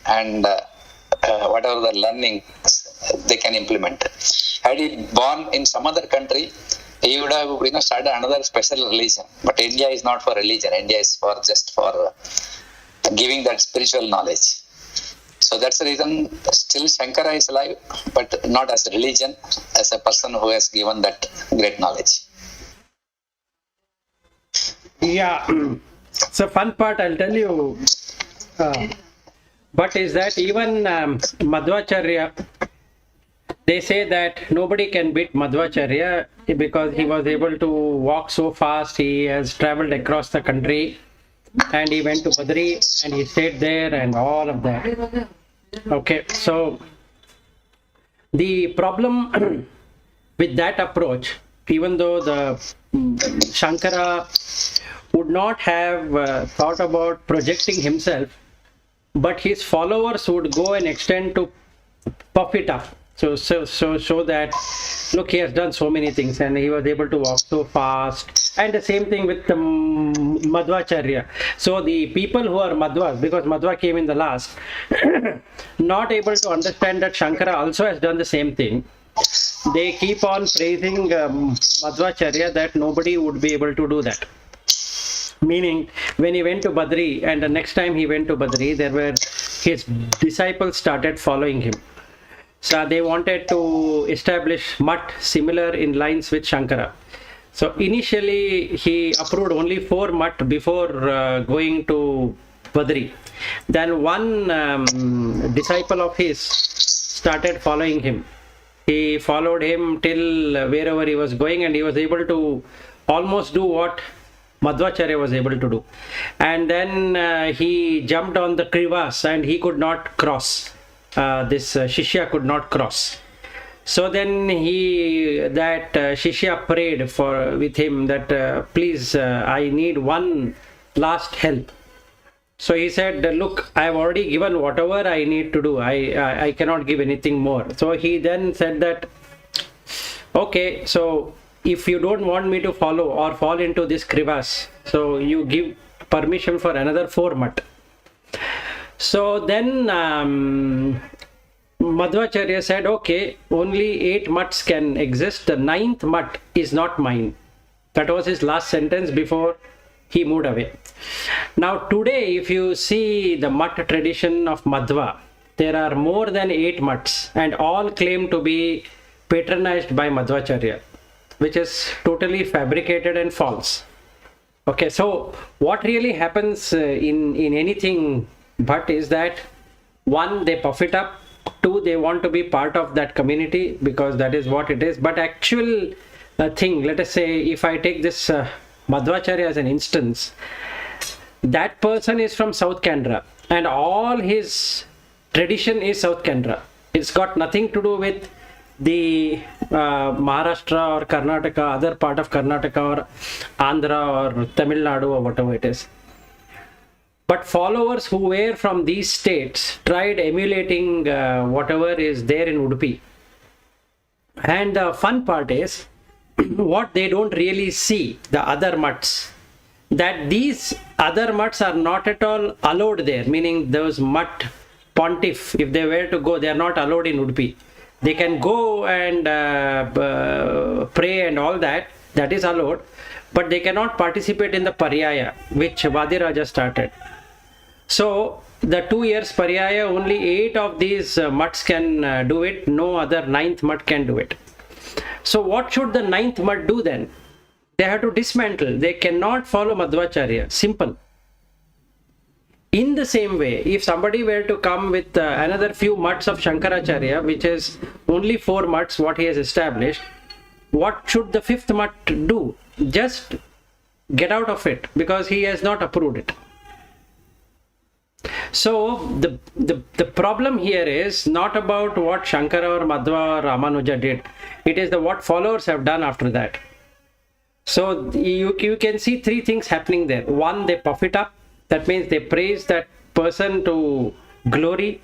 and whatever the learning they can implement. Had he born in some other country, he would have started another special religion. But India is not for religion. India is for just for giving that spiritual knowledge. So that's the reason still Shankara is alive, but not as a religion, as a person who has given that great knowledge. Yeah, so fun part I'll tell you, but is that even Madhvacharya, they say that nobody can beat Madhvacharya because he was able to walk so fast. He has traveled across the country and he went to Badri and he stayed there and all of that. Okay, so the problem with that approach, even though the Shankara would not have thought about projecting himself, but his followers would go and extend to puff it up. So show that, look, he has done so many things and he was able to walk so fast. And the same thing with the Madhvacharya. So the people who are Madhvas, because Madhva came in the last, not able to understand that Shankara also has done the same thing. They keep on praising Madhvacharya that nobody would be able to do that. Meaning, when he went to Badri and the next time he went to Badri, there were his disciples started following him. So they wanted to establish mutt similar in lines with Shankara. So initially he approved only 4 mutt before going to Badri. Then one disciple of his started following him. He followed him till wherever he was going and he was able to almost do what Madhvacharya was able to do. And then he jumped on the crevasse and he could not cross. This Shishya could not cross. So then Shishya prayed with him that please, I need one last help. So he said, look, I have already given whatever I need to do. I cannot give anything more. So he then said that, okay, so if you don't want me to follow or fall into this crevasse, so you give permission for another 4 mutt. So then Madhvacharya said, okay, only 8 mutts can exist. The 9th mutt is not mine. That was his last sentence before he moved away. Now today, if you see the mutt tradition of Madhva, there are more than 8 mutts and all claim to be patronized by Madhvacharya, which is totally fabricated and false. Okay, so what really happens in anything but is that 1, they puff it up, 2, they want to be part of that community because that is what it is. But actual thing, let us say if I take this Madhvacharya as an instance, that person is from South Canara and all his tradition is South Canara. It's got nothing to do with the Maharashtra or Karnataka, other part of Karnataka or Andhra or Tamil Nadu or whatever it is. But followers who were from these states tried emulating whatever is there in Udupi. And the fun part is, what they don't really see, the other mutts, that these other mutts are not at all allowed there, meaning those mutt pontiff, if they were to go, they are not allowed in Udupi. They can go and pray and all that, that is allowed, but they cannot participate in the Paryaya, which Vadiraja started. So the 2 years Paryaya, only 8 of these mutts can do it, no other 9th mutt can do it. So what should the 9th mutt do then? They have to dismantle. They cannot follow Madhvacharya. Simple. In the same way, if somebody were to come with another few mutts of Shankaracharya, which is only 4 mutts what he has established, what should the 5th mutt do? Just get out of it because he has not approved it. So the problem here is not about what Shankara or Madhva or Ramanuja did. It is what followers have done after that. So you can see 3 things happening there. 1, they puff it up. That means they praise that person to glory.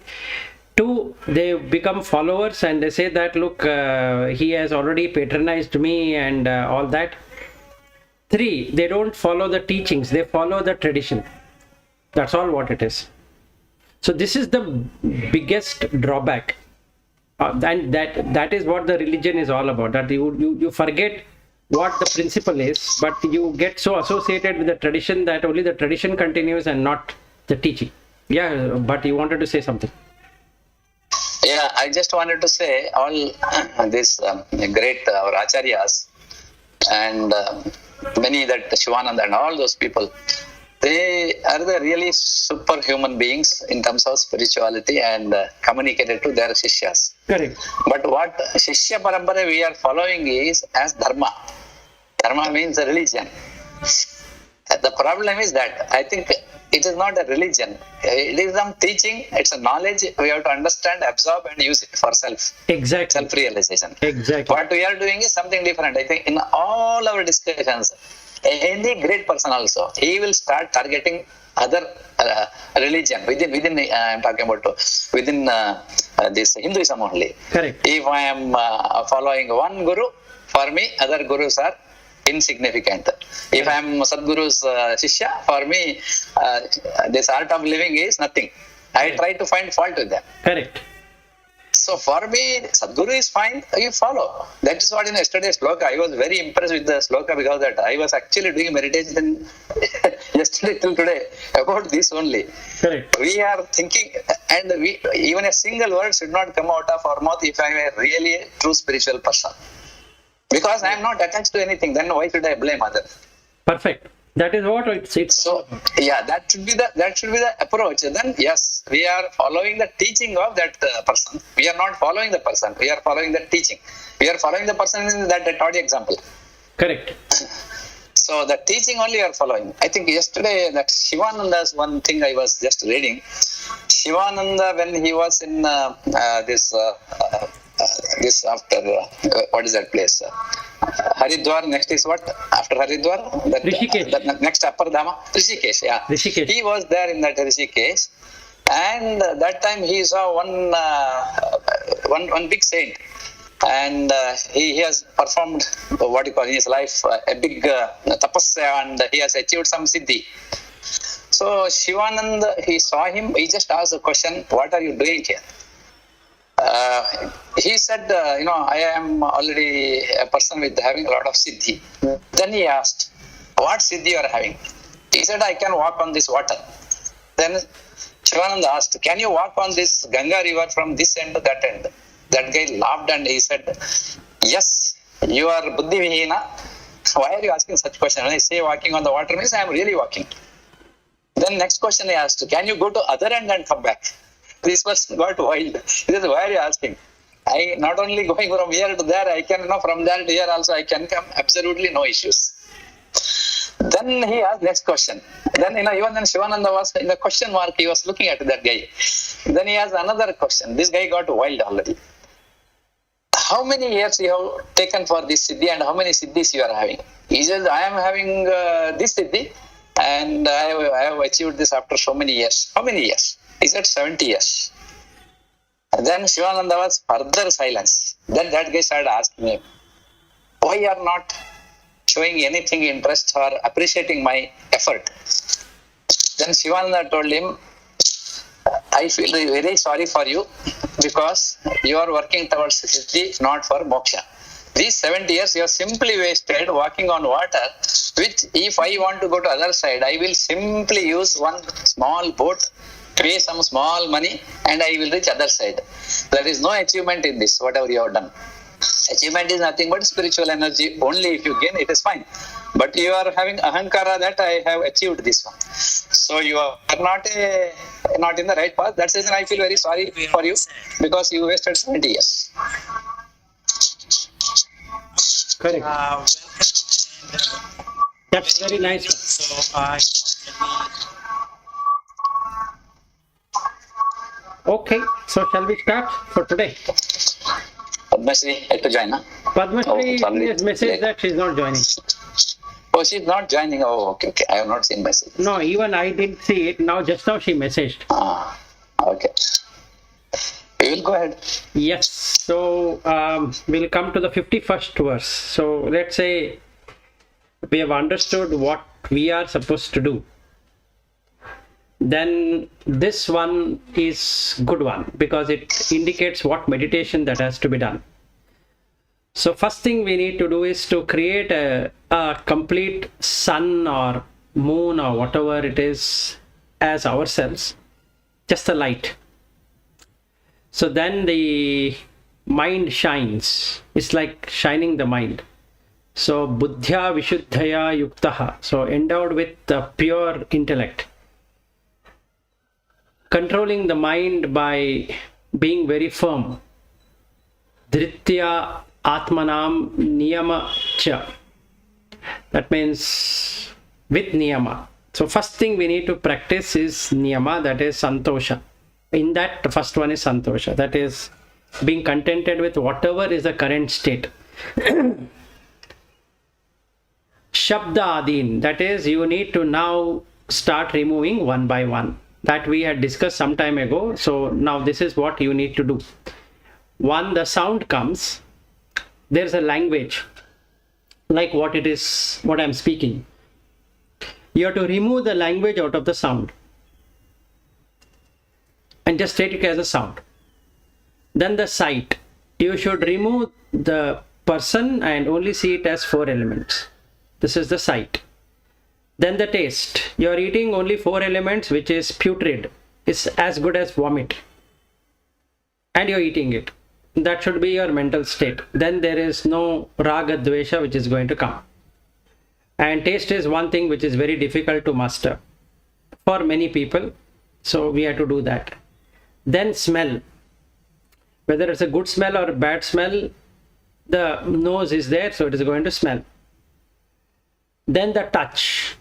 2, they become followers and they say that, look, he has already patronized me and all that. 3, they don't follow the teachings. They follow the tradition. That's all what it is. So this is the biggest drawback. And that is what the religion is all about, that you forget what the principle is, but you get so associated with the tradition that only the tradition continues and not the teaching. Yeah, but you wanted to say something. Yeah, I just wanted to say all these great our acharyas and many that Shivananda and all those people, they are the really superhuman beings in terms of spirituality and communicated to their shishyas. Correct. But what Shishya Parampara we are following is as Dharma. Dharma means a religion. The problem is that I think it is not a religion. It is some teaching, it's a knowledge we have to understand, absorb and use it for Exactly. self-realization. Exactly. What we are doing is something different. I think in all our discussions, any great person also, he will start targeting other religion within I'm talking about within this Hinduism only. Correct. If I am following one guru, for me other gurus are insignificant. If I am Sadguru's Shishya, for me this art of living is nothing. I try to find fault with them. Correct. So for me, Sadguru is fine, you follow. That is what in yesterday's sloka, I was very impressed with the sloka because that I was actually doing meditation yesterday till today about this only. Correct. We are thinking, and even a single word should not come out of our mouth if I am a really true spiritual person. Because I am not attached to anything, then why should I blame others? Perfect. That is what it's So yeah, that should be the approach. Then yes, we are following the teaching of that person. We are not following the person. We are following the teaching. We are following the person in that toddy example. correct. So the teaching only we are following. I think yesterday that Shivananda's one thing I was just reading. Shivananda, when he was in this after what is that place? Haridwar. Next is what? After Haridwar, Rishikesh. the next upper Dhama, Rishikesh. Yeah, Rishikesh. He was there in that Rishikesh, and that time he saw one big saint, and he has performed what you call in his life a big tapasya, and he has achieved some siddhi. So Shivananda, he saw him. He just asked a question: "What are you doing here?" He said, I am already a person with having a lot of siddhi. Then he asked, what siddhi you are having? He said, I can walk on this water. Then Shivananda asked, can you walk on this Ganga river from this end to that end? That guy laughed and he said, yes, you are buddhi vihina. Why are you asking such question? When I say walking on the water means I am really walking. Then next question he asked, can you go to other end and come back? This person got wild. He says, why are you asking? I not only going from here to there, I can from there to here also I can come, absolutely no issues. Then he asked next question. Then even then Shivananda was in the question mark, he was looking at that guy. Then he asked another question. This guy got wild already. How many years you have taken for this siddhi and how many siddhis you are having? He says, I am having this siddhi and I have achieved this after so many years. How many years? He said 70 years. And then Shivananda was further silence. Then that guy started asking him, why you are not showing anything interest or appreciating my effort? Then Shivananda told him, I feel very sorry for you because you are working towards siddhi, not for moksha. These 70 years you have simply wasted walking on water, which if I want to go to other side, I will simply use one small boat, pay some small money and I will reach other side. There is no achievement in this, whatever you have done. Achievement is nothing but spiritual energy. Only if you gain, it is fine. But you are having ahankara that I have achieved this one. So you are not in the right path. That's the reason I feel very sorry for you because you wasted 70 years. Correct. Welcome. That's very nice. So, Okay, so shall we start for today? Padmasri had to join, huh? Padmasri sorry. has messaged that she's not joining. Oh, she's not joining. Oh, okay. I have not seen message. No, even I didn't see it. Just now she messaged. Okay. We will go ahead. Yes, so we'll come to the 51st verse. So let's say we have understood what we are supposed to do. then this one is good one because it indicates what meditation that has to be done. So first thing we need to do is to create a complete sun or moon or whatever it is as ourselves, just the light. So then the mind shines. It's like shining the mind. So buddhya vishuddhaya yuktaha, so endowed with the pure intellect, controlling the mind by being very firm. Dhritya atmanam niyama cha, that means with niyama. So first thing we need to practice is niyama, that is santosha. In that, the first one is santosha, that is being contented with whatever is the current state. Shabda adin, that is you need to now start removing one by one. That we had discussed some time ago. So now this is what you need to do. One, the sound comes, there's a language, like what it is, what I'm speaking. You have to remove the language out of the sound and just take it as a sound. Then the sight, you should remove the person and only see it as 4 elements. This is the sight. Then the taste, you are eating only 4 elements, which is putrid, it's as good as vomit, and you're eating it. That should be your mental state. Then there is no raga dvesha which is going to come. And taste is one thing which is very difficult to master for many people, so we have to do that. Then smell, whether it's a good smell or a bad smell, the nose is there, so it is going to smell. Then the touch.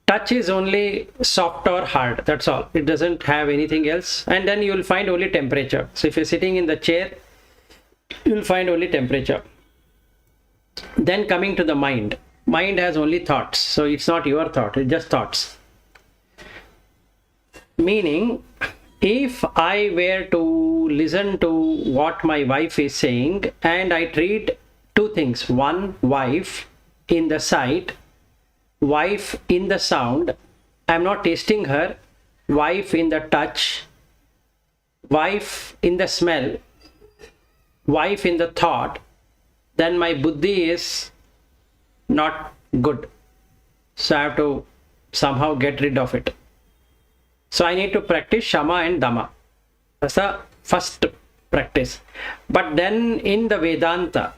Touch is only soft or hard, that's all. It doesn't have anything else. And then you will find only temperature. So if you're sitting in the chair, you will find only temperature. Then coming to the mind. Mind has only thoughts. So it's not your thought, it's just thoughts. Meaning, if I were to listen to what my wife is saying and I treat 2 things. One, wife in the sight, wife in the sound, I'm not tasting her, wife in the touch, wife in the smell, wife in the thought, then my buddhi is not good. So I have to somehow get rid of it. So I need to practice shama and dhamma. That's the first practice. But then in the Vedanta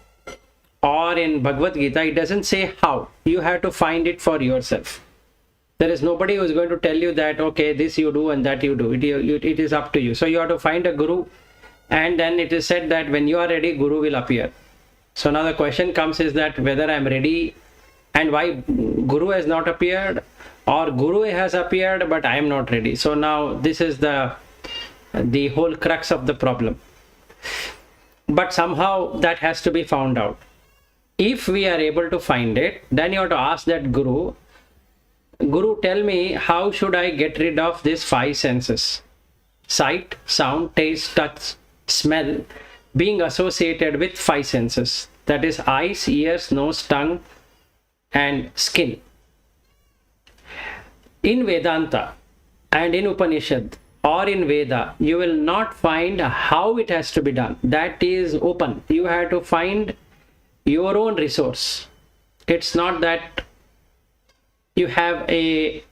or in Bhagvadgita, it doesn't say how. You have to find it for yourself. There is nobody who is going to tell you that, okay, this you do and that you do. It is up to you. So you have to find a guru, and then it is said that when you are ready, guru will appear. So now the question comes is that whether I am ready and why guru has not appeared, or guru has appeared but I am not ready. So now this is the whole crux of the problem. But somehow that has to be found out. If we are able to find it, then you have to ask that guru, tell me, how should I get rid of these 5 senses? Sight, sound, taste, touch, smell, being associated with 5 senses. That is eyes, ears, nose, tongue, and skin. In Vedanta and in Upanishad or in Veda, you will not find how it has to be done. That is open. You have to find your own resource. It's not that you have a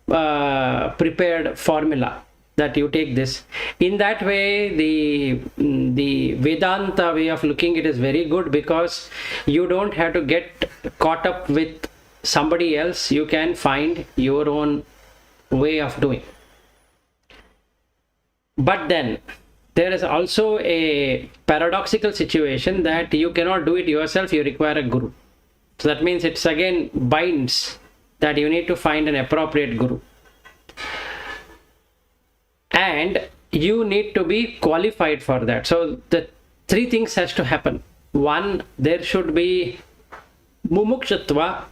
prepared formula that you take this. In that way, the Vedanta way of looking at it is very good, because you don't have to get caught up with somebody else. You can find your own way of doing. But then there is also a paradoxical situation that you cannot do it yourself, you require a guru. So that means it's again binds that you need to find an appropriate guru. And you need to be qualified for that. So the 3 things has to happen. 1, there should be mumukshutva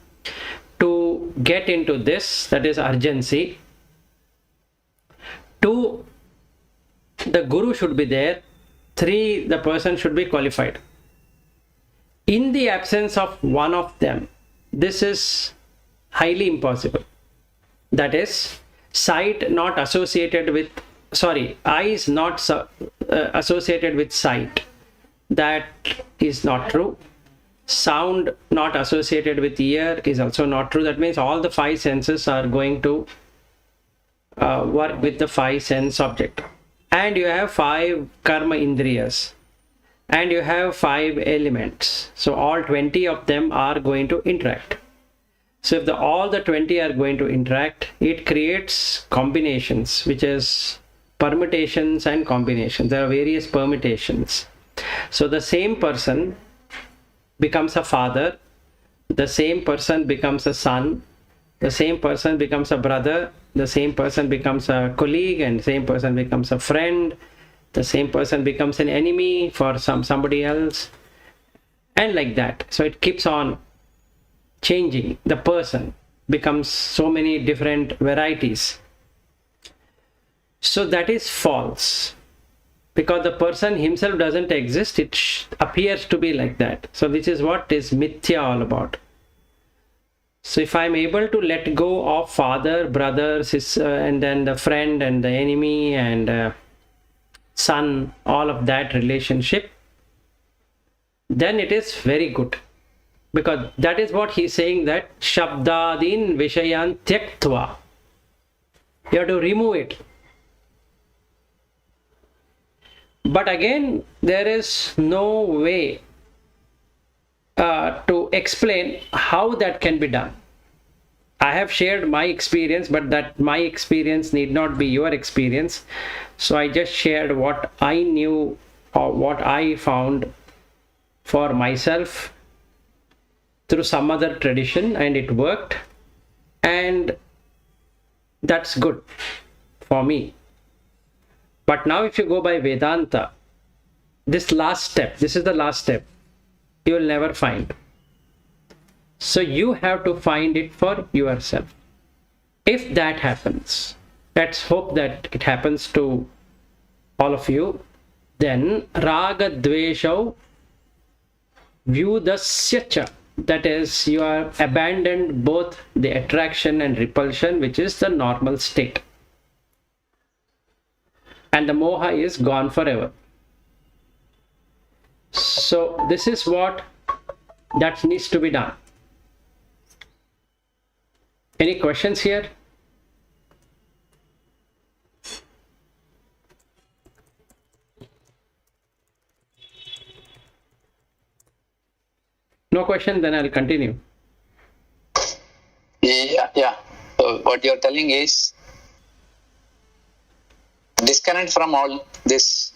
to get into this, that is urgency. 2, the guru should be there. 3, the person should be qualified. In the absence of one of them, this is highly impossible. That is, sight not associated with, sorry, eyes not associated with sight. That is not true. Sound not associated with ear is also not true. That means all the five senses are going to work with the five sense object. And you have five karma indriyas. And you have five elements. So all 20 of them are going to interact. So if all the 20 are going to interact, it creates combinations, which is permutations and combinations. There are various permutations. So the same person becomes a father, the same person becomes a son, the same person becomes a brother, the same person becomes a colleague, and the same person becomes a friend, the same person becomes an enemy for somebody else, and like that. So it keeps on changing. The person becomes so many different varieties. So that is false, because the person himself doesn't exist. It appears to be like that. So this is what is mithya all about. So if I'm able to let go of father, brother, sister, and then the friend and the enemy and son, all of that relationship, then it is very good. Because that is what he's saying, that shabdadin vishayan tyaktva. You have to remove it. But again, there is no way to explain how that can be done. I have shared my experience, but that my experience need not be your experience. So I just shared what I knew or what I found for myself through some other tradition, and it worked, and that's good for me. But now if you go by Vedanta, this is the last step, you will never find. So you have to find it for yourself. If that happens, let's hope that it happens to all of you, then raga dveshau vyudasya cha, that is, you are abandoned both the attraction and repulsion, which is the normal state. And the moha is gone forever. So this is what that needs to be done. Any questions here? No question, then I'll continue. Yeah. So what you're telling is disconnect from all this.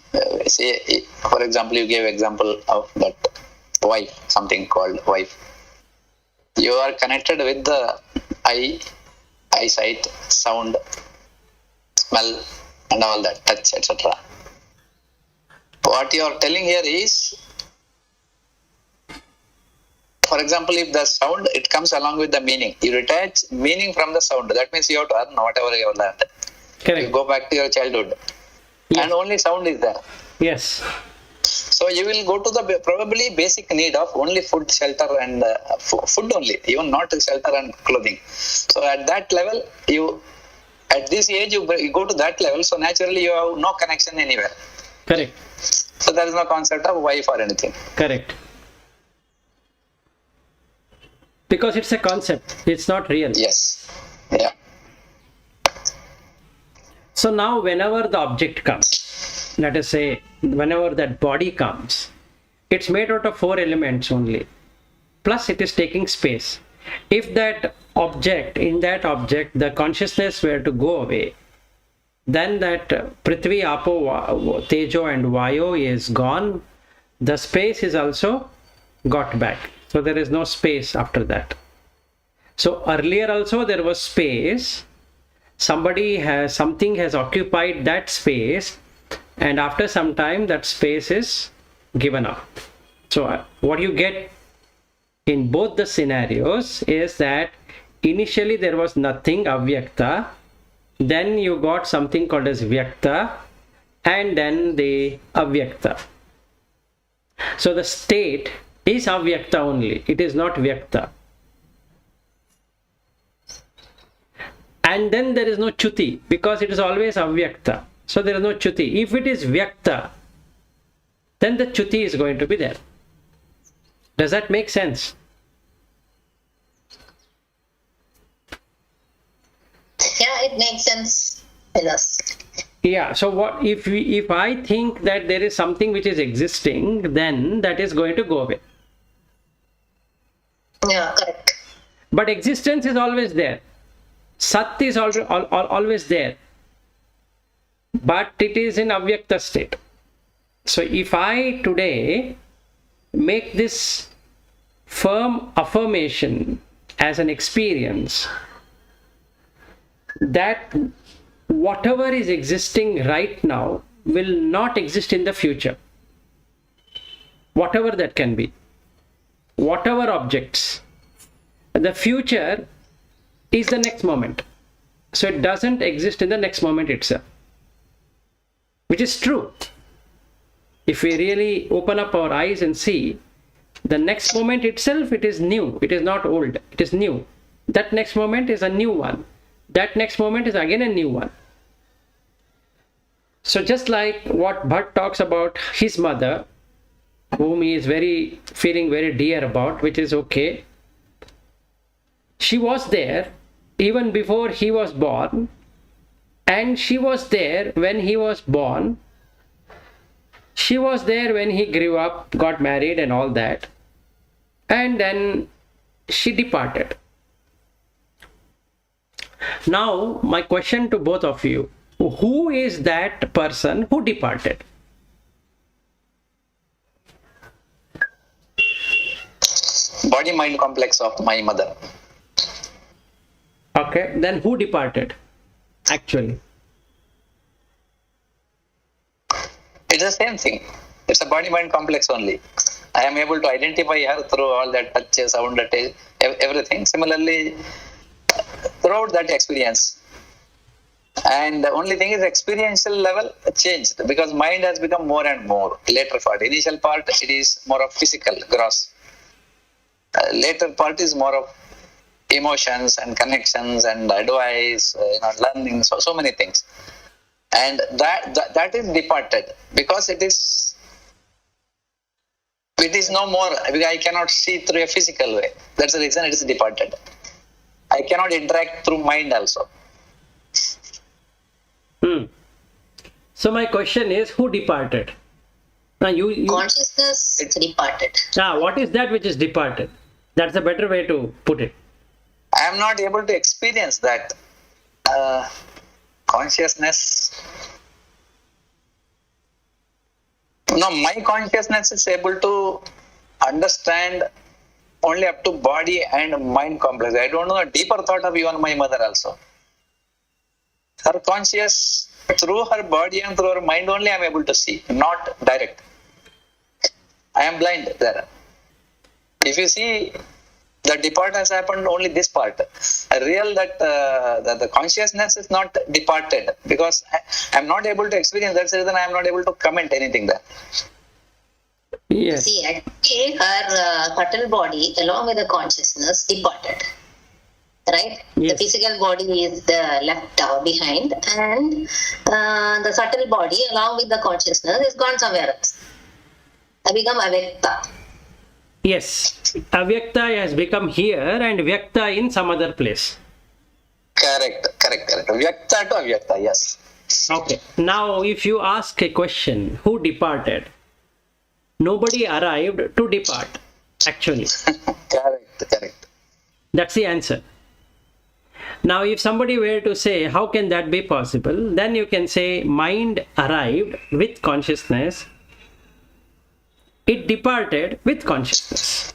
Say, for example, you gave example of that wife, something called wife. You are connected with the eyesight, sound, smell, and all that, touch, etc. What you are telling here is, for example, if the sound, it comes along with the meaning. You detach meaning from the sound. That means you have to earn whatever you have learned. Correct. You go back to your childhood. Yes. And only sound is there. Yes. So you will go to the probably basic need of only food, shelter, and food only, even not shelter and clothing. So at that level, at this age, you go to that level. So naturally, you have no connection anywhere. Correct. So there is no concept of wife or anything. Correct. Because it's a concept, it's not real. Yes. Yeah. So now whenever the object comes, let us say whenever that body comes, it's made out of 4 elements only. Plus it is taking space. If that object, in that object, the consciousness were to go away, then that Prithvi, Apo, Tejo and Vayo is gone. The space is also got back. So there is no space after that. So earlier also there was space. Something has occupied that space, and after some time that space is given up. So what you get in both the scenarios is that initially there was nothing, avyakta, then you got something called as vyakta, and then the avyakta. So the state is avyakta only, it is not vyakta. And then there is no chuti because it is always avyakta. So there is no chuti. If it is vyakta, then the chuti is going to be there. Does that make sense? Yeah, it makes sense in us. Yeah, so what if I think that there is something which is existing, then that is going to go away. Yeah, correct. But existence is always there. Sat is always there. But it is in avyakta state. So if I today make this firm affirmation as an experience that whatever is existing right now will not exist in the future, whatever that can be, whatever objects, the future is the next moment, so it doesn't exist in the next moment itself, which is true. If we really open up our eyes and see, the next moment itself, it is new, it is not old, it is new. That next moment is a new one, that next moment is again a new one. So just like what Bhatt talks about his mother, whom he is feeling very dear about, which is okay. She was there even before he was born, and she was there when he was born. She was there when he grew up, got married and all that. And then she departed. Now, my question to both of you, who is that person who departed? Body-mind complex of my mother. Okay, then who departed actually? It's the same thing. It's a body-mind complex only. I am able to identify her through all that touch, sound, taste, everything. Similarly, throughout that experience. And the only thing is experiential level changed because mind has become more and more. Later part, initial part, it is more of physical, gross. Later part is more of emotions and connections and advice, learning, so many things. And that is departed because it is no more. I cannot see through a physical way. That's the reason it is departed. I cannot interact through mind also. So my question is, who departed? Now you Consciousness departed. What is that which is departed? That's a better way to put it. I am not able to experience that consciousness. No, my consciousness is able to understand only up to body and mind complex. I don't know a deeper thought of even my mother also. Her conscious, through her body and through her mind only I am able to see, not direct. I am blind there. If you see, the depart has happened only this part. Real that the consciousness is not departed because I am not able to experience. That's the reason I am not able to comment anything there. Yes. See, actually, her subtle body, along with the consciousness, departed. Right? Yes. The physical body is left behind, and the subtle body, along with the consciousness, is gone somewhere else. I become avyakta. Yes. Avyakta has become here and Vyakta in some other place. Correct. Vyakta to avyakta, yes. Okay. Now, if you ask a question, who departed? Nobody arrived to depart, actually. Correct. That's the answer. Now, if somebody were to say, how can that be possible? Then you can say, mind arrived with consciousness. It departed with consciousness.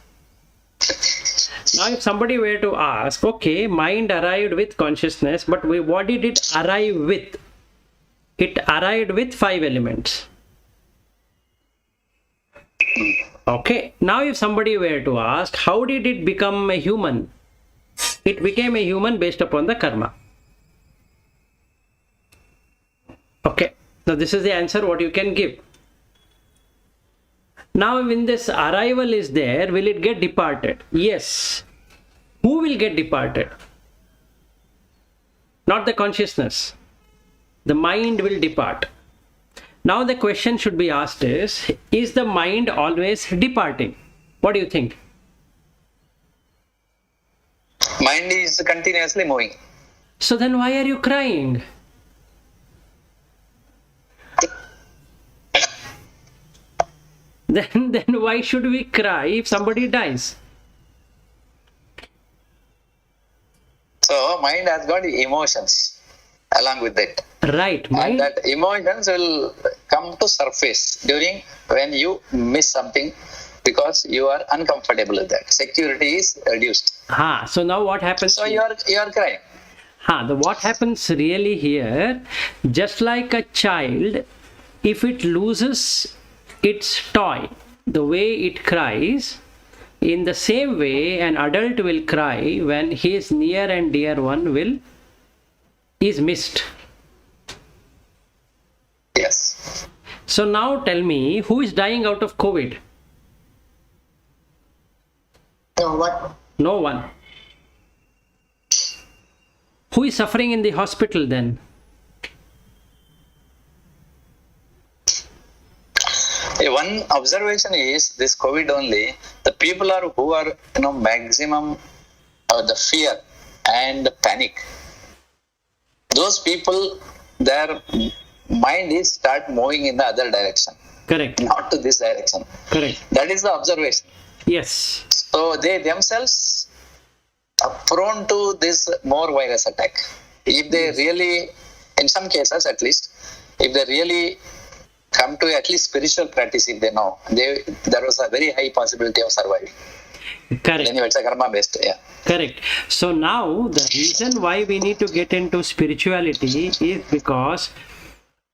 Now, if somebody were to ask, okay, mind arrived with consciousness, but what did it arrive with? It arrived with 5 elements. Okay, now if somebody were to ask, how did it become a human? It became a human based upon the karma. Okay, now this is the answer what you can give. Now when this arrival is there, will it get departed? Yes. Who will get departed? not the consciousness. The mind will depart. Now the question should be asked is the mind always departing? What do you think? Mind is continuously moving. So then why are you crying? Then why should we cry if somebody dies? So mind has got emotions along with it. Right. And that emotions will come to surface during when you miss something because you are uncomfortable with that. Security is reduced. So now what happens? So you are crying. What happens really here, just like a child, if it loses its toy, the way it cries, in the same way an adult will cry when his near and dear one is missed. Yes. So now tell me, who is dying out of COVID? No one. No one. Who is suffering in the hospital then? One observation is this COVID only, the people who are maximum the fear and panic. Those people, their mind is start moving in the other direction. Correct. Not to this direction. Correct. That is the observation. Yes. So they themselves are prone to this more virus attack. If they really, in some cases at least, if they really come to at least spiritual practice, if they know, there was a very high possibility of surviving. Correct. Anyway, it's a karma based, yeah. Correct. So now the reason why we need to get into spirituality is because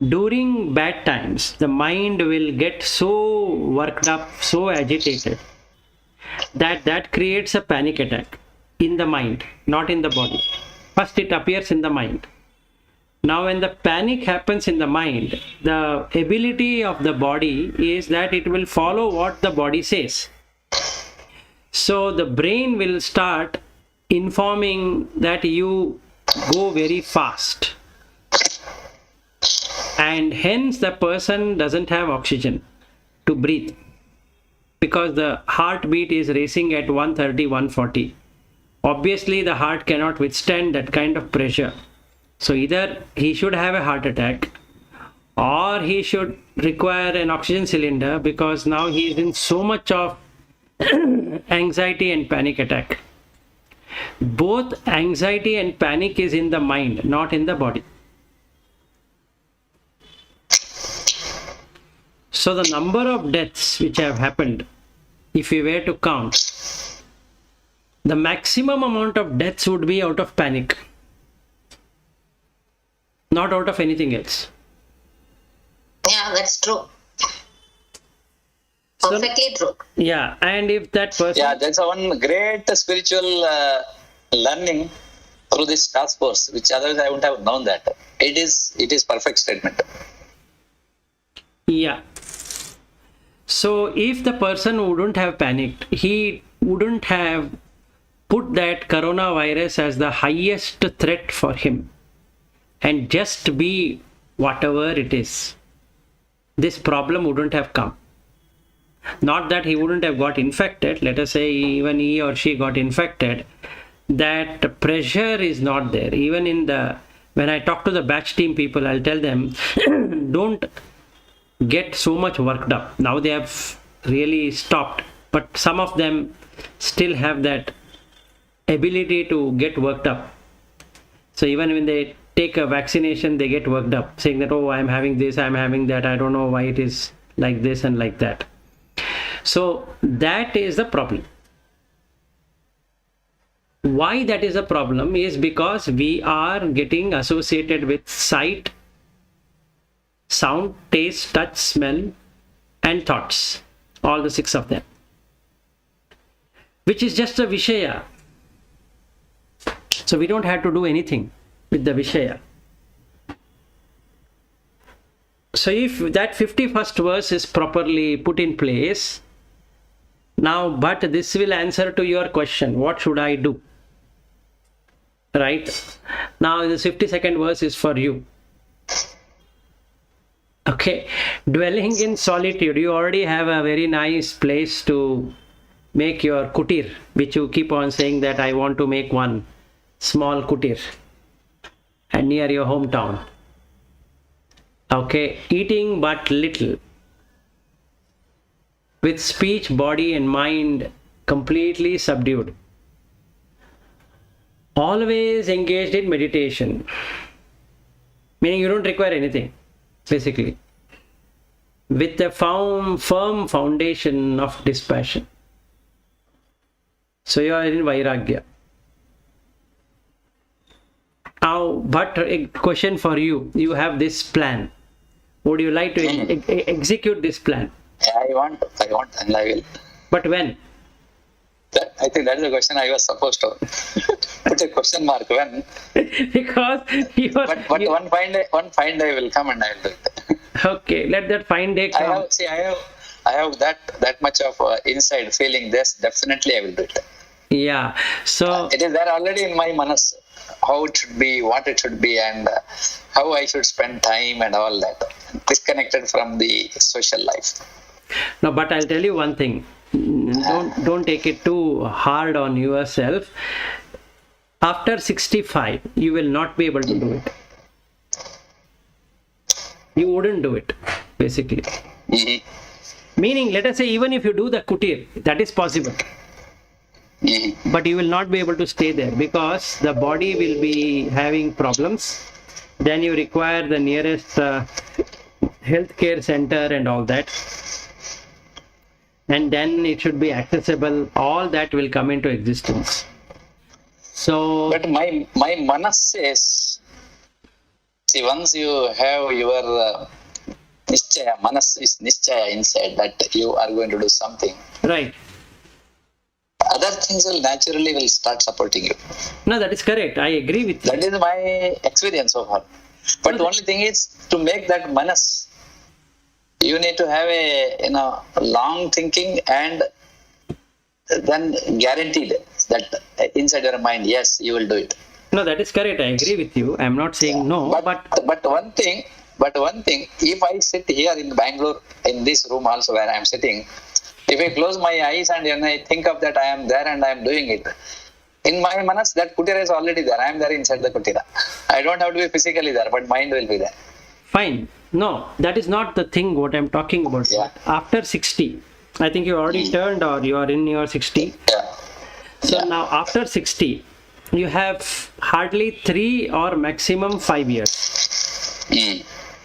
during bad times, the mind will get so worked up, so agitated, that creates a panic attack in the mind, not in the body. First it appears in the mind. Now when the panic happens in the mind, the ability of the body is that it will follow what the body says. So the brain will start informing that you go very fast, and hence the person doesn't have oxygen to breathe because the heartbeat is racing at 130, 140. Obviously the heart cannot withstand that kind of pressure. So either he should have a heart attack or he should require an oxygen cylinder because now he is in so much of anxiety and panic attack. Both anxiety and panic is in the mind, not in the body. So the number of deaths which have happened, if we were to count, the maximum amount of deaths would be out of panic, not out of anything else. Yeah, that's true. Perfectly true. Yeah, and if that person... Yeah, that's one great spiritual learning through this task force, which otherwise I wouldn't have known that. It is perfect statement. Yeah. So if the person wouldn't have panicked, he wouldn't have put that coronavirus as the highest threat for him and just be whatever it is. This problem wouldn't have come. Not that he wouldn't have got infected, let us say even he or she got infected, that pressure is not there. Even when I talk to the batch team people, I'll tell them, don't get so much worked up. Now they have really stopped, but some of them still have that ability to get worked up. So even when they take a vaccination, they get worked up, saying that, oh, I'm having this, I'm having that, I don't know why it is like this and like that. So that is the problem. Why that is a problem is because we are getting associated with sight, sound, taste, touch, smell, and thoughts, all the 6 of them, which is just a Vishaya. So we don't have to do anything with the Vishaya. So if that 51st verse is properly put in place, now, but this will answer to your question, what should I do? Right? Now the 52nd verse is for you. Okay, dwelling in solitude. You already have a very nice place to make your kutir, which you keep on saying that I want to make one small kutir and near your hometown. Okay, eating but little, with speech, body and mind completely subdued. Always engaged in meditation, meaning you don't require anything, basically, with a firm foundation of dispassion. So you are in Vairagya. Now, but a question for you. You have this plan. Would you like to execute this plan? I want, and I will. But when? I think that's the question I was supposed to put a question mark. When? Because you are. But one fine day will come and I will do it. Okay, let that fine day come. I have that much of inside feeling. This definitely I will do it. Yeah. So it is there already in my manas, how it should be, what it should be, and how I should spend time and all that. Disconnected from the social life. no, but I'll tell you one thing. Don't take it too hard on yourself. After 65, you will not be able to do it. You wouldn't do it, basically. Mm-hmm. Meaning, let us say, even if you do the kutir, that is possible. Mm-hmm. But you will not be able to stay there because the body will be having problems. Then you require the nearest healthcare center and all that. And then it should be accessible. All that will come into existence. So, But my manas says, see, once you have your nischaya, manas is nischaya inside that you are going to do something. right. Other things will start supporting you. No, that is correct. I agree with you. That is my experience so far. But the only thing is to make that manas, you need to have a long thinking and then guaranteed that inside your mind, yes, you will do it. No, that is correct. I agree with you. I am not saying no, But one thing, if I sit here in Bangalore in this room also where I am sitting, if I close my eyes and I think of that I am there and I am doing it, in my manas that kutira is already there. I am there inside the kutira. I don't have to be physically there, but mind will be there. fine. No, that is not the thing what I'm talking about. Yeah. After 60, I think you already turned or you are in your 60. Yeah. So now after 60, you have hardly 3 or maximum 5 years. Mm.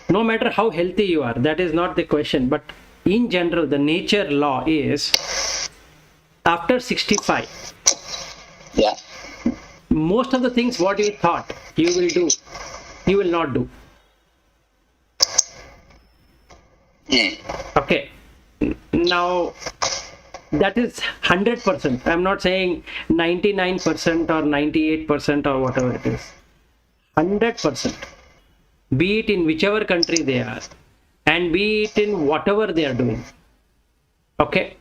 No matter how healthy you are, that is not the question. But in general, the nature law is after 65, Yeah. most of the things what you thought you will do, you will not do. Mm. Okay. Now, that is 100%. I'm not saying 99% or 98% or whatever it is. 100%. Be it in whichever country they are and be it in whatever they are doing. Okay.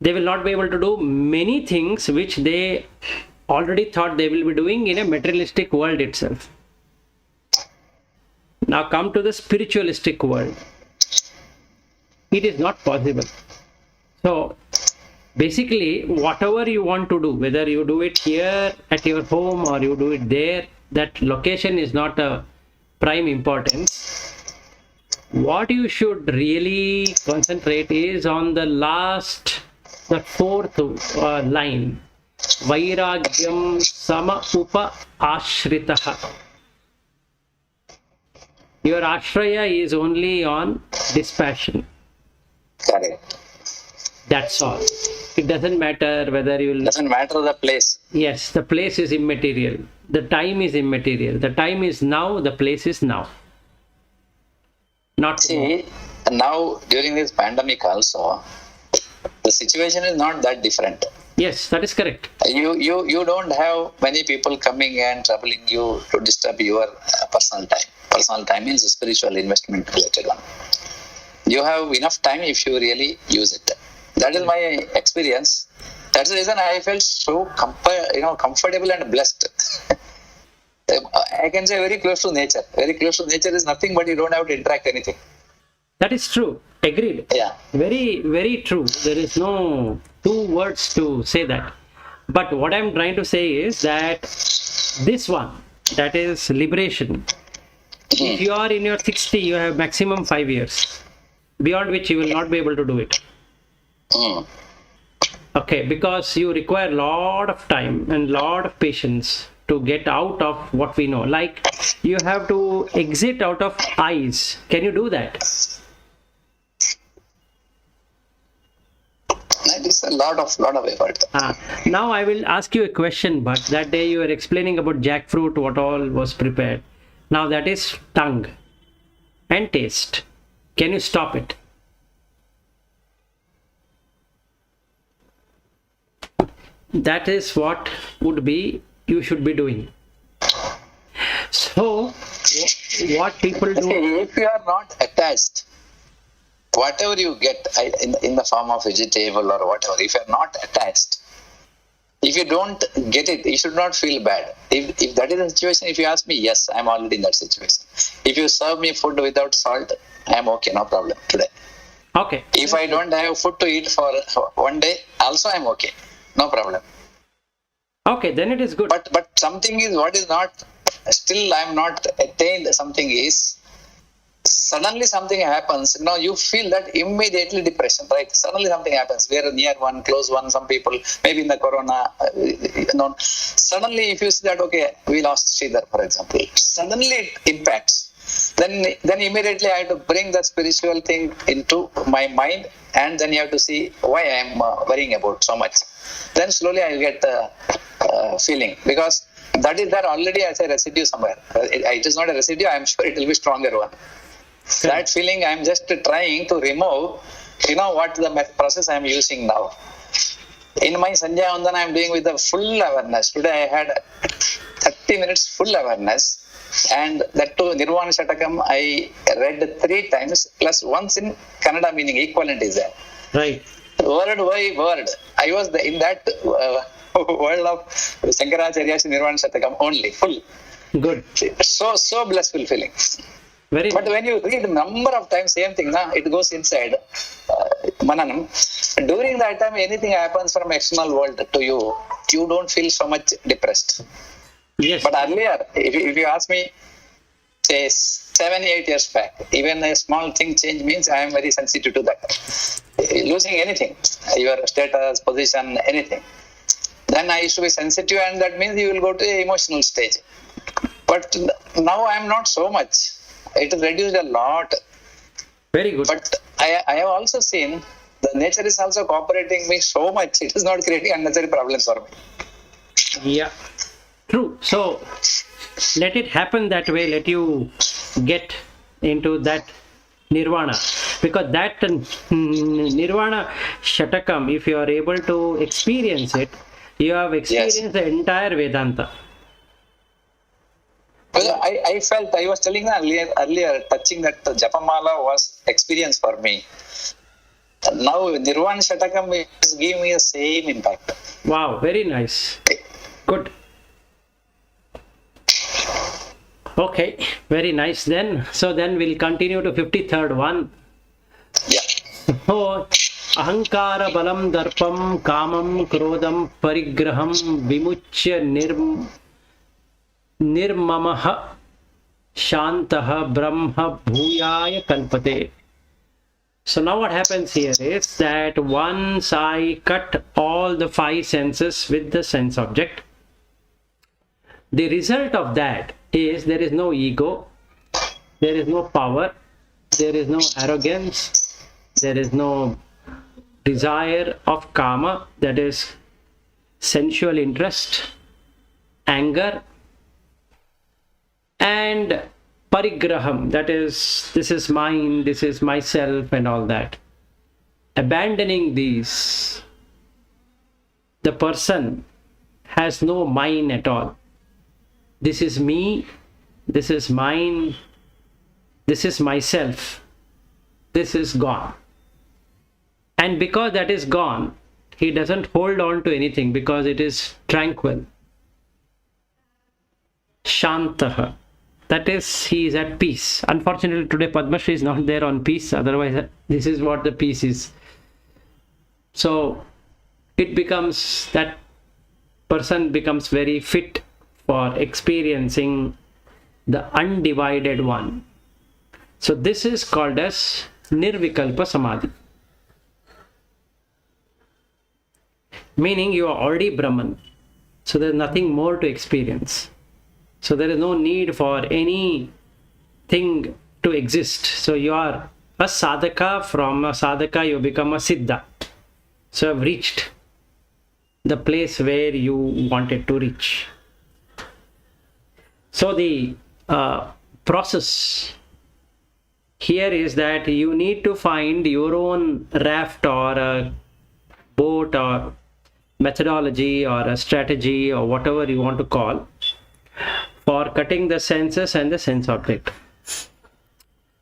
They will not be able to do many things which they already thought they will be doing in a materialistic world itself. Now come to the spiritualistic world. It is not possible. So basically, whatever you want to do, whether you do it here at your home or you do it there, that location is not a prime importance. What you should really concentrate is on the fourth line. Vairagyam sama upa ashritaha. Your ashraya is only on dispassion. Correct. That's all. It doesn't matter whether you will... Doesn't matter the place. Yes, the place is immaterial. The time is immaterial. The time is now, the place is now. Not tomorrow. See, now during this pandemic also, the situation is not that different. Yes, that is correct. You don't have many people coming and troubling you to disturb your personal time. Personal time means spiritual investment related one. You have enough time if you really use it. That is my experience. That's the reason I felt so comfortable and blessed. I can say very close to nature. Very close to nature is nothing but you don't have to interact anything. That is true. Agreed. Yeah. Very, very true. There is no two words to say that. But what I'm trying to say is that this one, that is liberation. If you are in your 60, you have maximum 5 years, beyond which you will not be able to do it. Mm. Okay, because you require a lot of time and lot of patience to get out of what we know. Like you have to exit out of eyes. Can you do that? That is a lot of effort. Now I will ask you a question, but that day you were explaining about jackfruit, what all was prepared. Now that is tongue and taste. Can you stop it? That is what would be you should be doing. So what people do, If you are not attached, whatever you get in the form of vegetable or whatever, if you are not attached, if you don't get it, you should not feel bad. If that is the situation, if you ask me, yes, I'm already in that situation. If you serve me food without salt, I'm okay, no problem today. okay, If I don't have food to eat for one day, also I'm okay, no problem. okay, then it is good. But something is what is not, still I'm not attained. Something is, suddenly something happens. Now you feel that immediately depression, right? Suddenly something happens. We are near one, close one. Some people, maybe in the corona, suddenly if you see that, okay, we lost Sridhar, for example. Suddenly it impacts. Then immediately I have to bring the spiritual thing into my mind, and then you have to see why I am worrying about so much. Then slowly I will get feeling, because that is there already as a residue somewhere. It is not a residue. I am sure it will be stronger one. That feeling I am just trying to remove. You know what the process I am using now. In my Sanjaya Vandana I am doing with the full awareness. Today I had 30 minutes full awareness. And that too, Nirvana Shatakam, I read 3 times, plus once in Kannada, meaning equivalent is there. Right. Word by word. I was in that world of Shankaracharya's Nirvana Shatakam only, full. Good. So blissful feeling. Very But nice. when you read number of times, same thing, it goes inside. Mananam. During that time, anything happens from external world to you, you don't feel so much depressed. Yes. But earlier, if you ask me, say 7-8 years back, even a small thing change means I am very sensitive to that. Losing anything, your status, position, anything. Then I used to be sensitive, and that means you will go to an emotional stage. But now I am not so much. It is reduced a lot. Very good. But I have also seen the nature is also cooperating me so much. It is not creating unnecessary problems for me. Yeah. True. So let it happen that way. Let you get into that Nirvana, because that Nirvana Shatakam, if you are able to experience it, you have experienced the entire Vedanta. Well, I felt, I was telling earlier, touching that Japamala was experience for me. Now Nirvana Shatakam is giving me the same impact. Wow, very nice. Good. Okay, very nice then. So then we'll continue to 53rd one. Yeah. Oh, Ahankara balam darpam kamam krodam parigraham vimuchya nirmamaha shantaha brahma bhuyaya kalpate. So now what happens here is that once I cut all the 5 senses with the sense object, the result of that is there is no ego, there is no power, there is no arrogance, there is no desire of kama, that is sensual interest, anger, and parigraham, that is this is mine, this is myself, and all that. Abandoning these, the person has no mine at all. This is me, this is mine, this is myself, this is gone. And because that is gone, he doesn't hold on to anything because it is tranquil. Shantaha. That is, he is at peace. Unfortunately, today Padma Shri is not there on peace. Otherwise, this is what the peace is. So, it becomes, that person becomes very fit for experiencing the undivided one. So, this is called as Nirvikalpa Samadhi. Meaning, you are already Brahman. So, there is nothing more to experience. So there is no need for anything to exist. So you are a sadhaka, from a sadhaka you become a siddha. So you have reached the place where you wanted to reach. So the process here is that you need to find your own raft or a boat or methodology or a strategy or whatever you want to call, for cutting the senses and the sense object.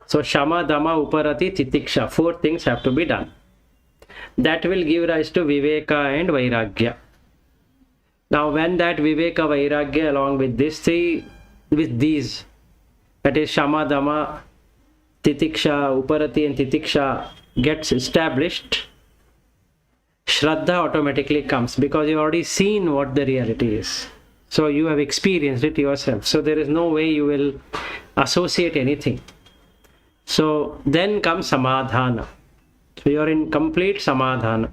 So Shama, Dhamma, Uparati, Titiksha, 4 things have to be done. That will give rise to Viveka and Vairagya. Now when that Viveka, Vairagya along with these, that is Shama, Dhamma, Titiksha, Uparati and Titiksha gets established, Shraddha automatically comes, because you've already seen what the reality is. So you have experienced it yourself. So there is no way you will associate anything. So then comes Samadhana. So you are in complete Samadhana.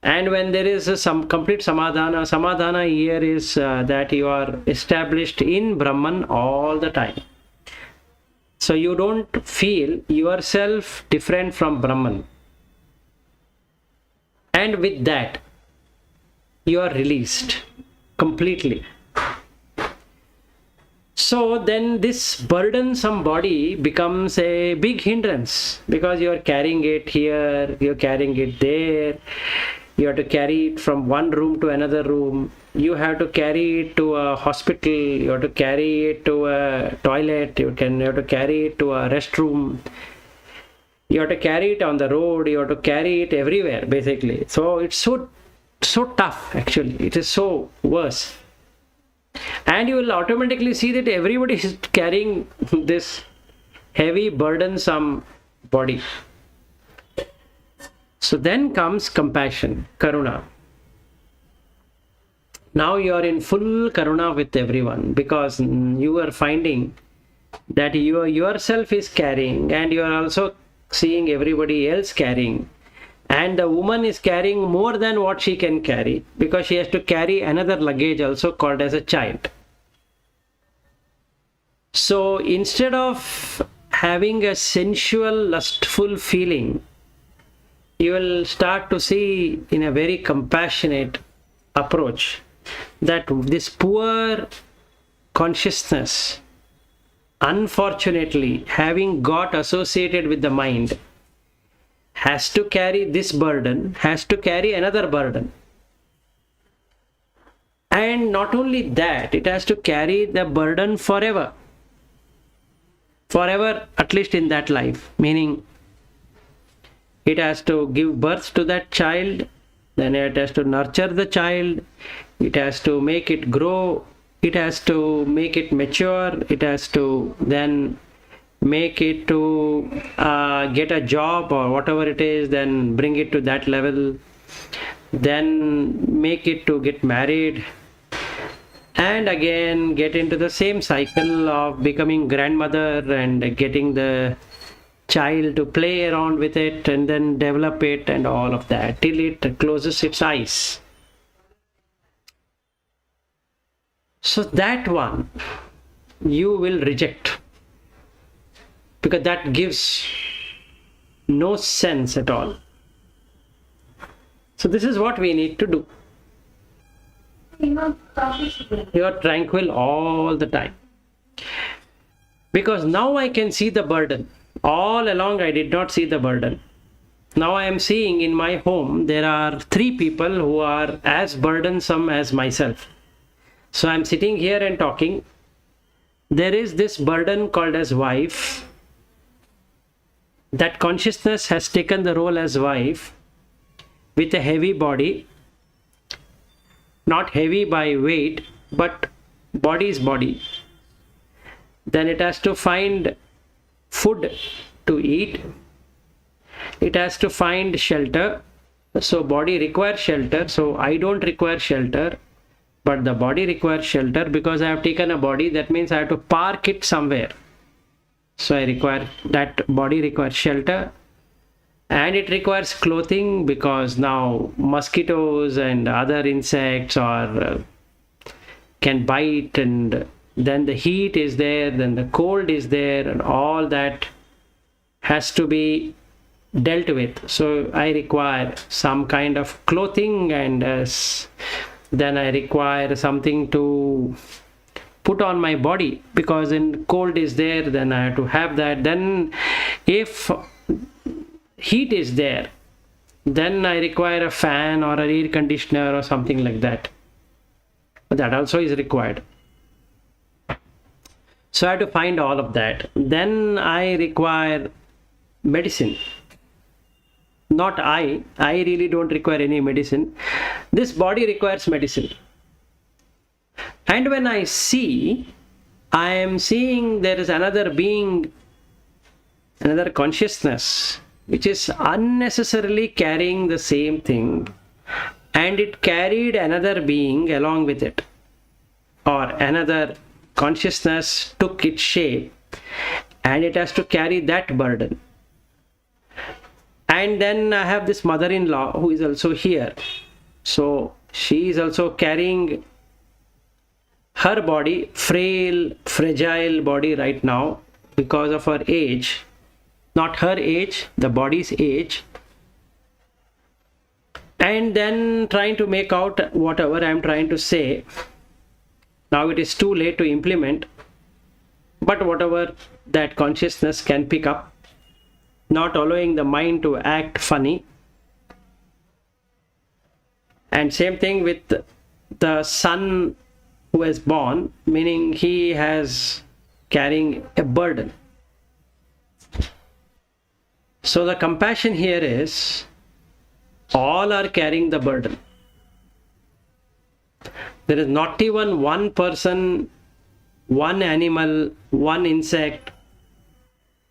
And when there is some complete Samadhana, Samadhana here is that you are established in Brahman all the time. So you don't feel yourself different from Brahman. And with that, you are released completely. So then this burdensome body becomes a big hindrance, because you are carrying it here, you are carrying it there, you have to carry it from one room to another room, you have to carry it to a hospital, you have to carry it to a toilet, you have to carry it to a restroom, you have to carry it on the road, you have to carry it everywhere basically. So it's so tough actually, it is so worse. And you will automatically see that everybody is carrying this heavy burdensome body. So then comes compassion, karuna. Now you are in full karuna with everyone, because you are finding that you yourself is carrying, and you are also seeing everybody else carrying. And the woman is carrying more than what she can carry, because she has to carry another luggage also called as a child. So instead of having a sensual, lustful feeling, you will start to see in a very compassionate approach that this poor consciousness, unfortunately, having got associated with the mind, has to carry this burden, has to carry another burden. And not only that, it has to carry the burden forever. Forever, at least in that life. Meaning, it has to give birth to that child, then it has to nurture the child, it has to make it grow, it has to make it mature, it has to then make it to get a job or whatever it is, then bring it to that level, then make it to get married, and again get into the same cycle of becoming grandmother and getting the child to play around with it and then develop it and all of that till it closes its eyes. So that one you will reject, because that gives no sense at all. So this is what we need to do. You are tranquil all the time, because now I can see the burden. All along I did not see the burden. Now I am seeing in my home there are 3 people who are as burdensome as myself. So I am sitting here and talking. There is this burden called as wife. That consciousness has taken the role as wife with a heavy body, not heavy by weight, but body is body. Then it has to find food to eat. It has to find shelter. So body requires shelter. So I don't require shelter, but the body requires shelter because I have taken a body. That means I have to park it somewhere. So I require, that body requires shelter. And it requires clothing because now mosquitoes and other insects can bite, and then the heat is there, then the cold is there, and all that has to be dealt with. So I require some kind of clothing, and then I require something to put on my body because in cold is there, then I have to have that. Then if heat is there, then I require a fan or an air conditioner or something like that. That also is required. So I have to find all of that. Then I require medicine. Not I really don't require any medicine. This body requires medicine. And when I see, I am seeing there is another being, another consciousness, which is unnecessarily carrying the same thing, and it carried another being along with it, or another consciousness took its shape, and it has to carry that burden. And then I have this mother-in-law who is also here. So she is also carrying her body, frail, fragile body right now because of her age. Not her age, the body's age. And then trying to make out whatever I am trying to say. Now it is too late to implement, but whatever that consciousness can pick up, not allowing the mind to act funny. And same thing with the son who is born, meaning he has carrying a burden. So the compassion here is all are carrying the burden. There is not even one person, one animal, one insect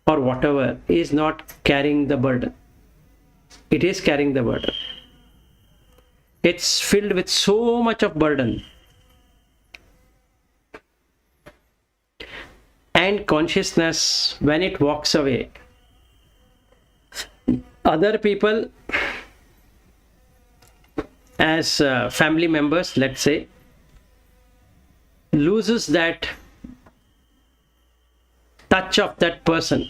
or whatever is not carrying the burden. It is carrying the burden. It's filled with so much of burden. And consciousness, when it walks away, other people as family members, let's say, loses that touch of that person.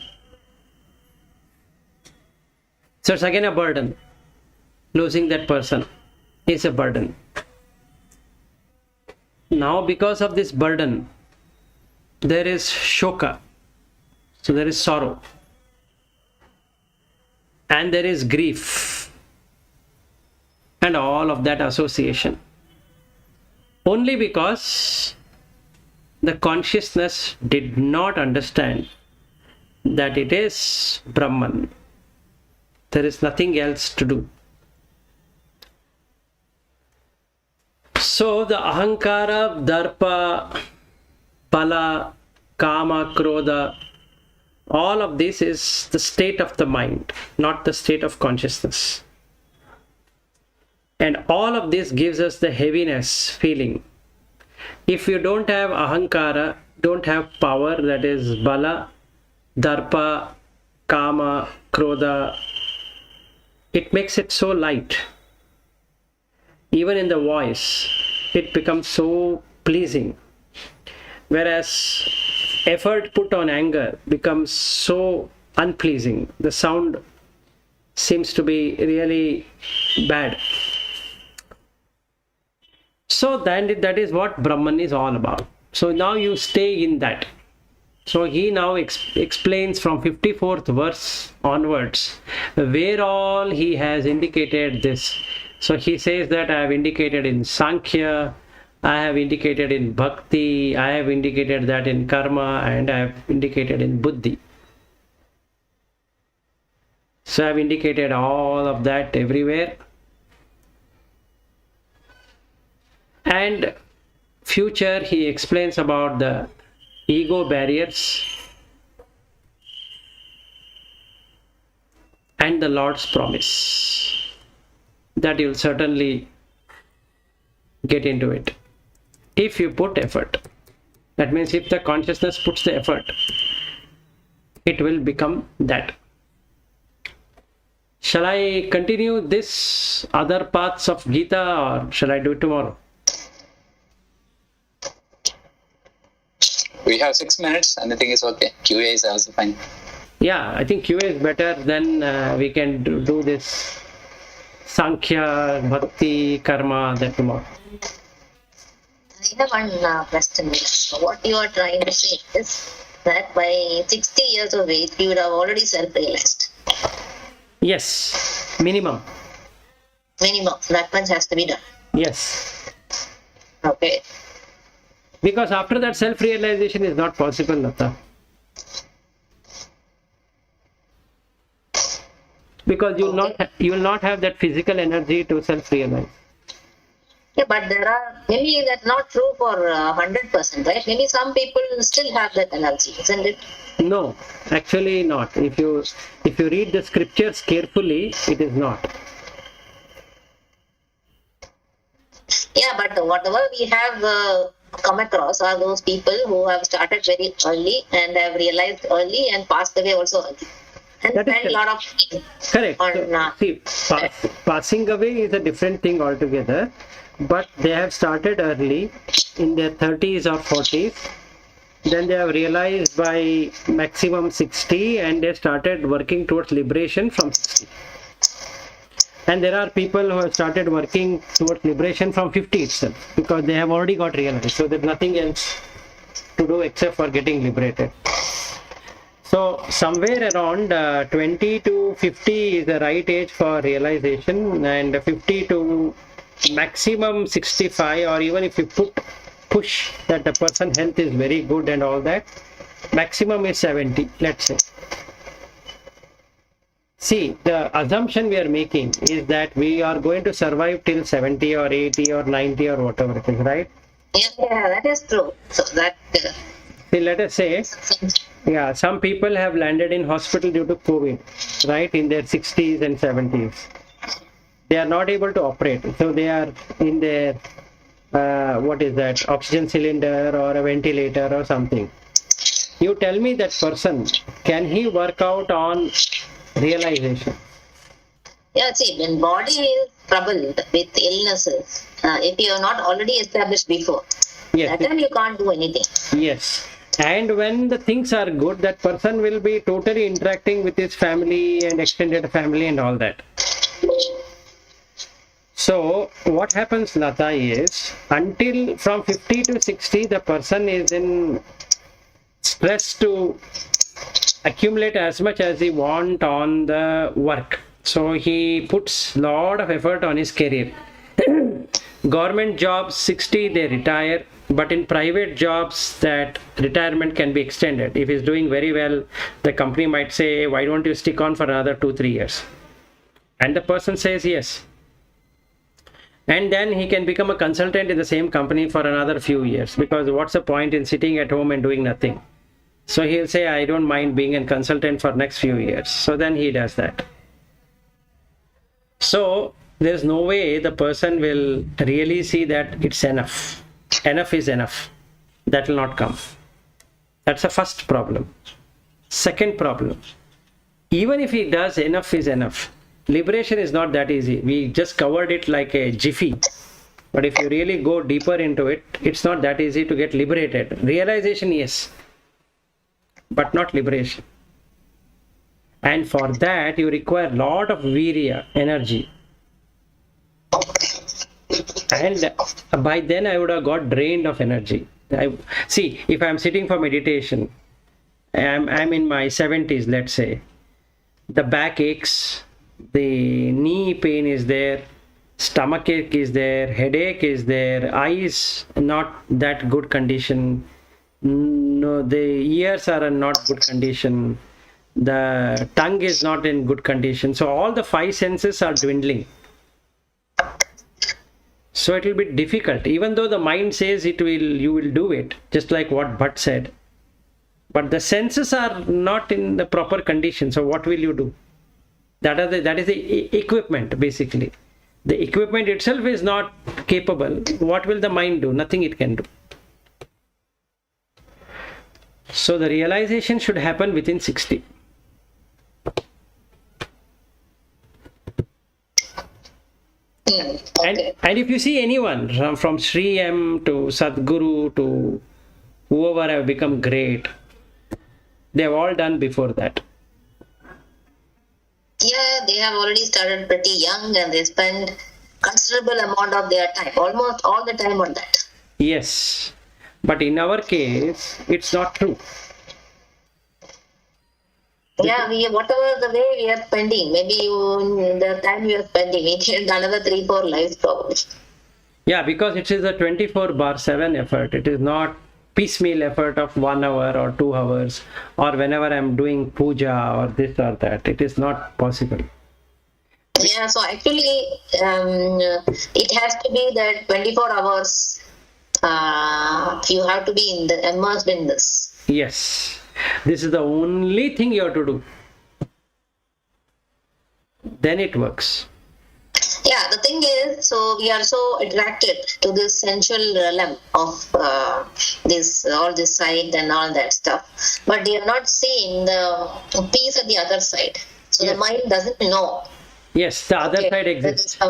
So it's again a burden. Losing that person is a burden. Now because of this burden, there is shoka. So there is sorrow. And there is grief. And all of that association. Only because the consciousness did not understand that it is Brahman. There is nothing else to do. So the ahankara, darpa, pala, kama, krodha, all of this is the state of the mind, not the state of consciousness. And all of this gives us the heaviness feeling. If you don't have ahankara, don't have power, that is bala, darpa, kama, krodha, it makes it so light. Even in the voice, it becomes so pleasing. Whereas effort put on anger becomes so unpleasing. The sound seems to be really bad. So that is what Brahman is all about. So now you stay in that. So he now explains from 54th verse onwards where all he has indicated this. So he says that I have indicated in Sankhya, I have indicated in Bhakti, I have indicated that in Karma, and I have indicated in Buddhi. So I have indicated all of that everywhere. And future, he explains about the ego barriers and the Lord's promise. That you'll certainly get into it if you put effort. That means if the consciousness puts the effort, it will become that. Shall I continue this other parts of Gita, or shall I do it tomorrow? We have 6 minutes. Anything is okay. QA is also fine. Yeah, I think QA is better. Then we can do this Sankhya, Bhakti, Karma, that tomorrow. I have one question. What you are trying to say is that by 60 years of age, you would have already self-realized. Yes, minimum. Minimum. That much has to be done. Yes. Okay. Because after that, self-realization is not possible, Lata. Because you will not have that physical energy to self-realize. Yeah, but there are, maybe that's not true for 100%, right? Maybe some people still have that energy, isn't it? No, actually not. If you read the scriptures carefully, it is not. Yeah, but whatever we have come across are those people who have started very early and have realized early and passed away also early. And That is spent a lot of time correct. on See, passing away is a different thing altogether, but they have started early in their 30s or 40s. Then they have realized by maximum 60, and they started working towards liberation from 60. And there are people who have started working towards liberation from 50 itself, because they have already got realized. So there's nothing else to do except for getting liberated. So somewhere around 20 to 50 is the right age for realization, and 50 to maximum 65, or even if you push that the person's health is very good and all that, maximum is 70, let's say. See, the assumption we are making is that we are going to survive till 70 or 80 or 90 or whatever it is, right? Yeah, that is true. So that See, let us say, yeah, some people have landed in hospital due to COVID, right, in their 60s and 70s. They are not able to operate, so they are in their what is that, oxygen cylinder or a ventilator or something. You tell me, that person, can he work out on realization? Yeah, see, when body is troubled with illnesses, if you are not already established before, Yes. that time you can't do anything. Yes. And when the things are good, that person will be totally interacting with his family and extended family and all that. So what happens, Lata, is until from 50 to 60, the person is in stress to accumulate as much as he want on the work. So he puts lot of effort on his career. Government jobs, 60, they retire. But in private jobs, that retirement can be extended. If he's doing very well, the company might say, why don't you stick on for another 2-3 years? And the person says yes. And then he can become a consultant in the same company for another few years, because what's the point in sitting at home and doing nothing? So he'll say, I don't mind being a consultant for next few years. So then he does that. So there's no way the person will really see that it's enough. Enough is enough. That will not come. That's the first problem. Second problem, even if he does enough is enough, liberation is not that easy. We just covered it like a jiffy. But if you really go deeper into it, it's not that easy to get liberated. Realization, yes, but not liberation. And for that, you require a lot of virya, energy. And by then, I would have got drained of energy. See, if I'm sitting for meditation, I'm in my 70s, let's say, the back aches, the knee pain is there, stomach ache is there, headache is there, eyes not that good condition, no, the ears are in not good condition, the tongue is not in good condition. So all the 5 senses are dwindling. So it will be difficult, even though the mind says you will do it, just like what Bhatt said. But the senses are not in the proper condition. So what will you do? That is the equipment, basically. The equipment itself is not capable. What will the mind do? Nothing it can do. So the realization should happen within 60. Okay. And if you see anyone from Sri M to Sadguru to whoever have become great, they have all done before that. Yeah, they have already started pretty young and they spend considerable amount of their time, almost all the time on that. Yes. But in our case, it's not true. Yeah, whatever the way we are spending, maybe the time we are spending, we need another 3-4 lives probably. Yeah, because it is a 24/7 effort. It is not piecemeal effort of 1 hour or 2 hours or whenever I'm doing puja or this or that. It is not possible. Yeah, so actually, it has to be that 24 hours. You have to be immersed in this. Yes. This is the only thing you have to do. Then it works. Yeah, the thing is, so we are so attracted to this sensual realm of all this side and all that stuff, but we are not seeing the peace at the other side. So Yes. the mind doesn't know. Yes, the other Okay, side there exists. is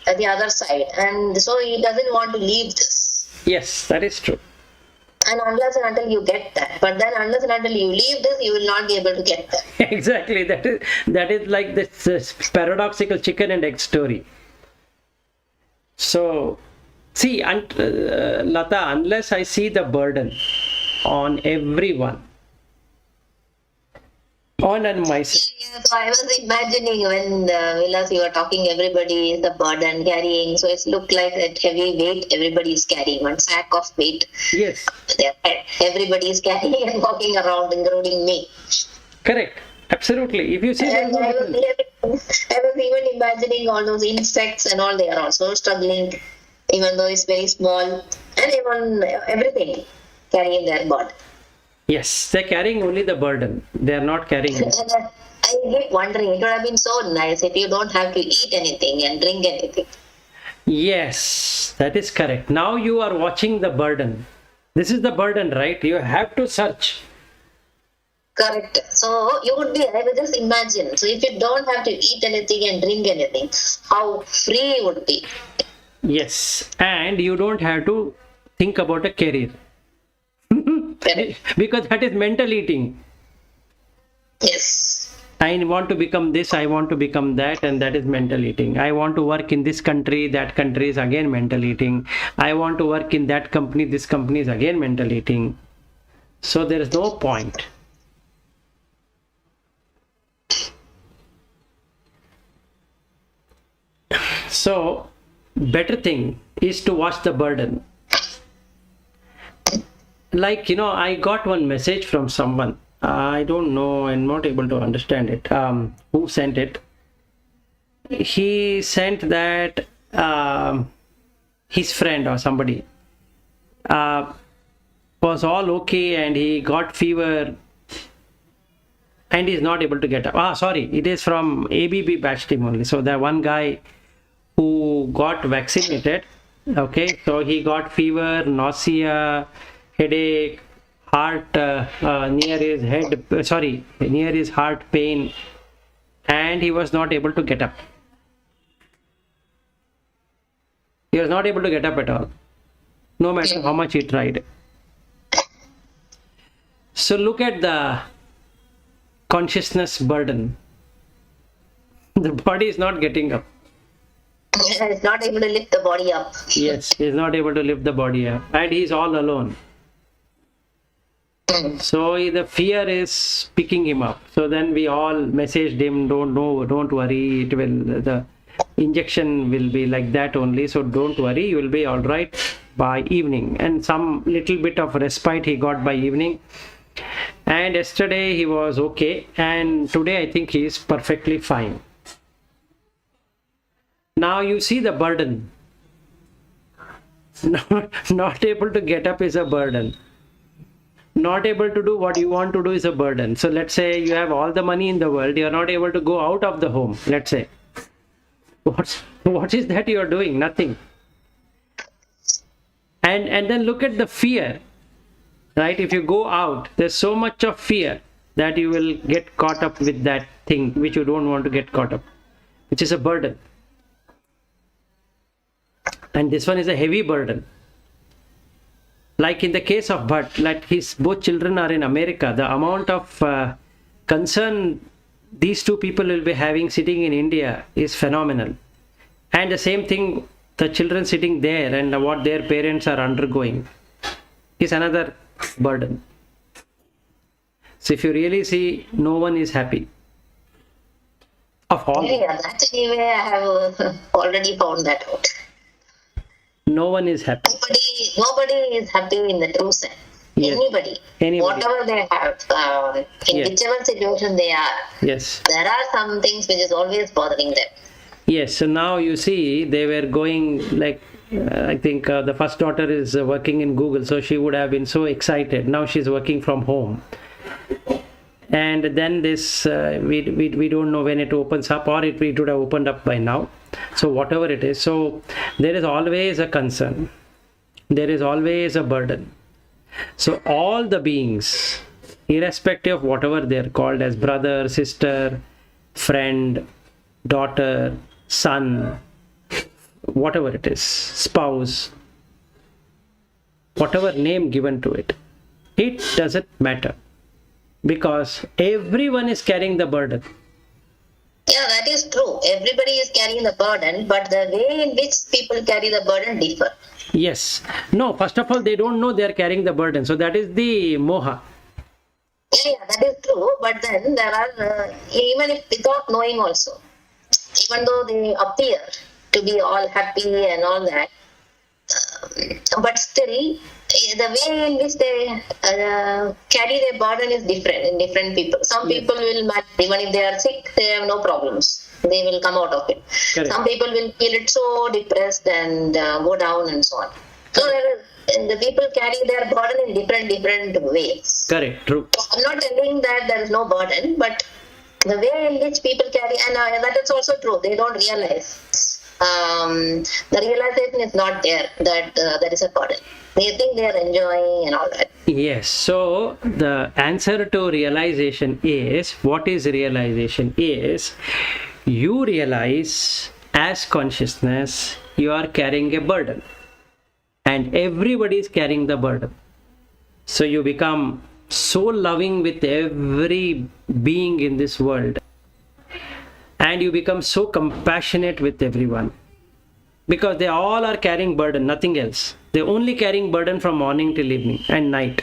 at the other side, and so he doesn't want to leave this. Yes, that is true. And unless and until you get that, but then unless and until you leave this, you will not be able to get that. Exactly. That is like this paradoxical chicken and egg story. So, see, Lata, unless I see the burden on everyone, on and myself. Yeah, so I was imagining when Vilas, you were talking, everybody is the burden carrying. So it looked like that heavy weight everybody is carrying, one sack of weight. Yes, Everybody is carrying and walking around, including me. correct. Absolutely. If you see And the I was even imagining all those insects and all, they are also struggling, even though it's very small, and even everything carrying their burden. yes, they're carrying only the burden. They are not carrying it. And I keep wondering, it would have been so nice if you don't have to eat anything and drink anything. Yes, that is correct. Now you are watching the burden. This is the burden, right? You have to search. Correct. So you would be, I will just imagine. So if you don't have to eat anything and drink anything, how free you would be. Yes, and you don't have to think about a career. Correct. Because that is mental eating. Yes. I want to become this, I want to become that, and that is mental eating. I want to work in this country, that country is again mental eating. I want to work in that company, this company is again mental eating. So there is no point. So better thing is to watch the burden. Like, I got one message from someone. I don't know, I'm not able to understand it. Who sent it? He sent that his friend or somebody was all okay and he got fever and he's not able to get up. Sorry, it is from ABB batch team only. So the one guy who got vaccinated, okay, so he got fever, nausea, headache, heart near his heart pain, and he was not able to get up. He was not able to get up at all, no matter how much he tried. So look at the consciousness burden. The body is not getting up. It's not able to lift the body up. Yes, he's not able to lift the body up, and he's all alone. So the fear is picking him up. So then we all messaged him, don't worry, the injection will be like that only, so don't worry, you will be all right by evening. And some little bit of respite he got by evening. And yesterday he was okay, and today I think he is perfectly fine. Now you see the burden. Not able to get up is a burden. Not able to do what you want to do is a burden. So let's say you have all the money in the world, you're not able to go out of the home, let's say. What is that you're doing? Nothing. And then look at the fear, right? If you go out, there's so much of fear that you will get caught up with that thing which you don't want to get caught up, which is a burden. And this one is a heavy burden. Like in the case of Bhatt, like his both children are in America, the amount of concern these two people will be having sitting in India is phenomenal. And the same thing, the children sitting there and what their parents are undergoing is another burden. So if you really see, no one is happy. Of all, Yeah, that's anyway, I have already found that out. no one is happy. Nobody is happy in the true sense. Yes. Anybody, whatever they have, in Yes. whichever situation they are, Yes. there are some things which is always bothering them. Yes, so now you see they were going like, I think the first daughter is working in Google, so she would have been so excited. Now she's working from home. And then this, we don't know when it opens up, or it would have opened up by now. So whatever it is, so there is always a concern. There is always a burden. So all the beings, irrespective of whatever they're called as brother, sister, friend, daughter, son, whatever it is, spouse, whatever name given to it, it doesn't matter, because everyone is carrying the burden. Yeah, that is true. Everybody is carrying the burden, but the way in which people carry the burden differ. Yes. No, first of all, they don't know they are carrying the burden. So that is the moha. Yeah, that is true. But then there are, even if without knowing also, even though they appear to be all happy and all that, but still, the way in which they carry their burden is different in different people. Some people will manage, even if they are sick, they have no problems. They will come out of it. Correct. Some people will feel it so depressed and go down and so on. So the people carry their burden in different ways. Correct, true. I'm not telling that there is no burden, but the way in which people carry, and that is also true, they don't realize. The realization is not there that there is a burden. They think they are enjoying and all that. Yes. So the answer to realization is, what is realization is, you realize as consciousness you are carrying a burden, and everybody is carrying the burden. So you become so loving with every being in this world, and you become so compassionate with everyone, because they all are carrying burden, nothing else. They're only carrying burden from morning till evening and night.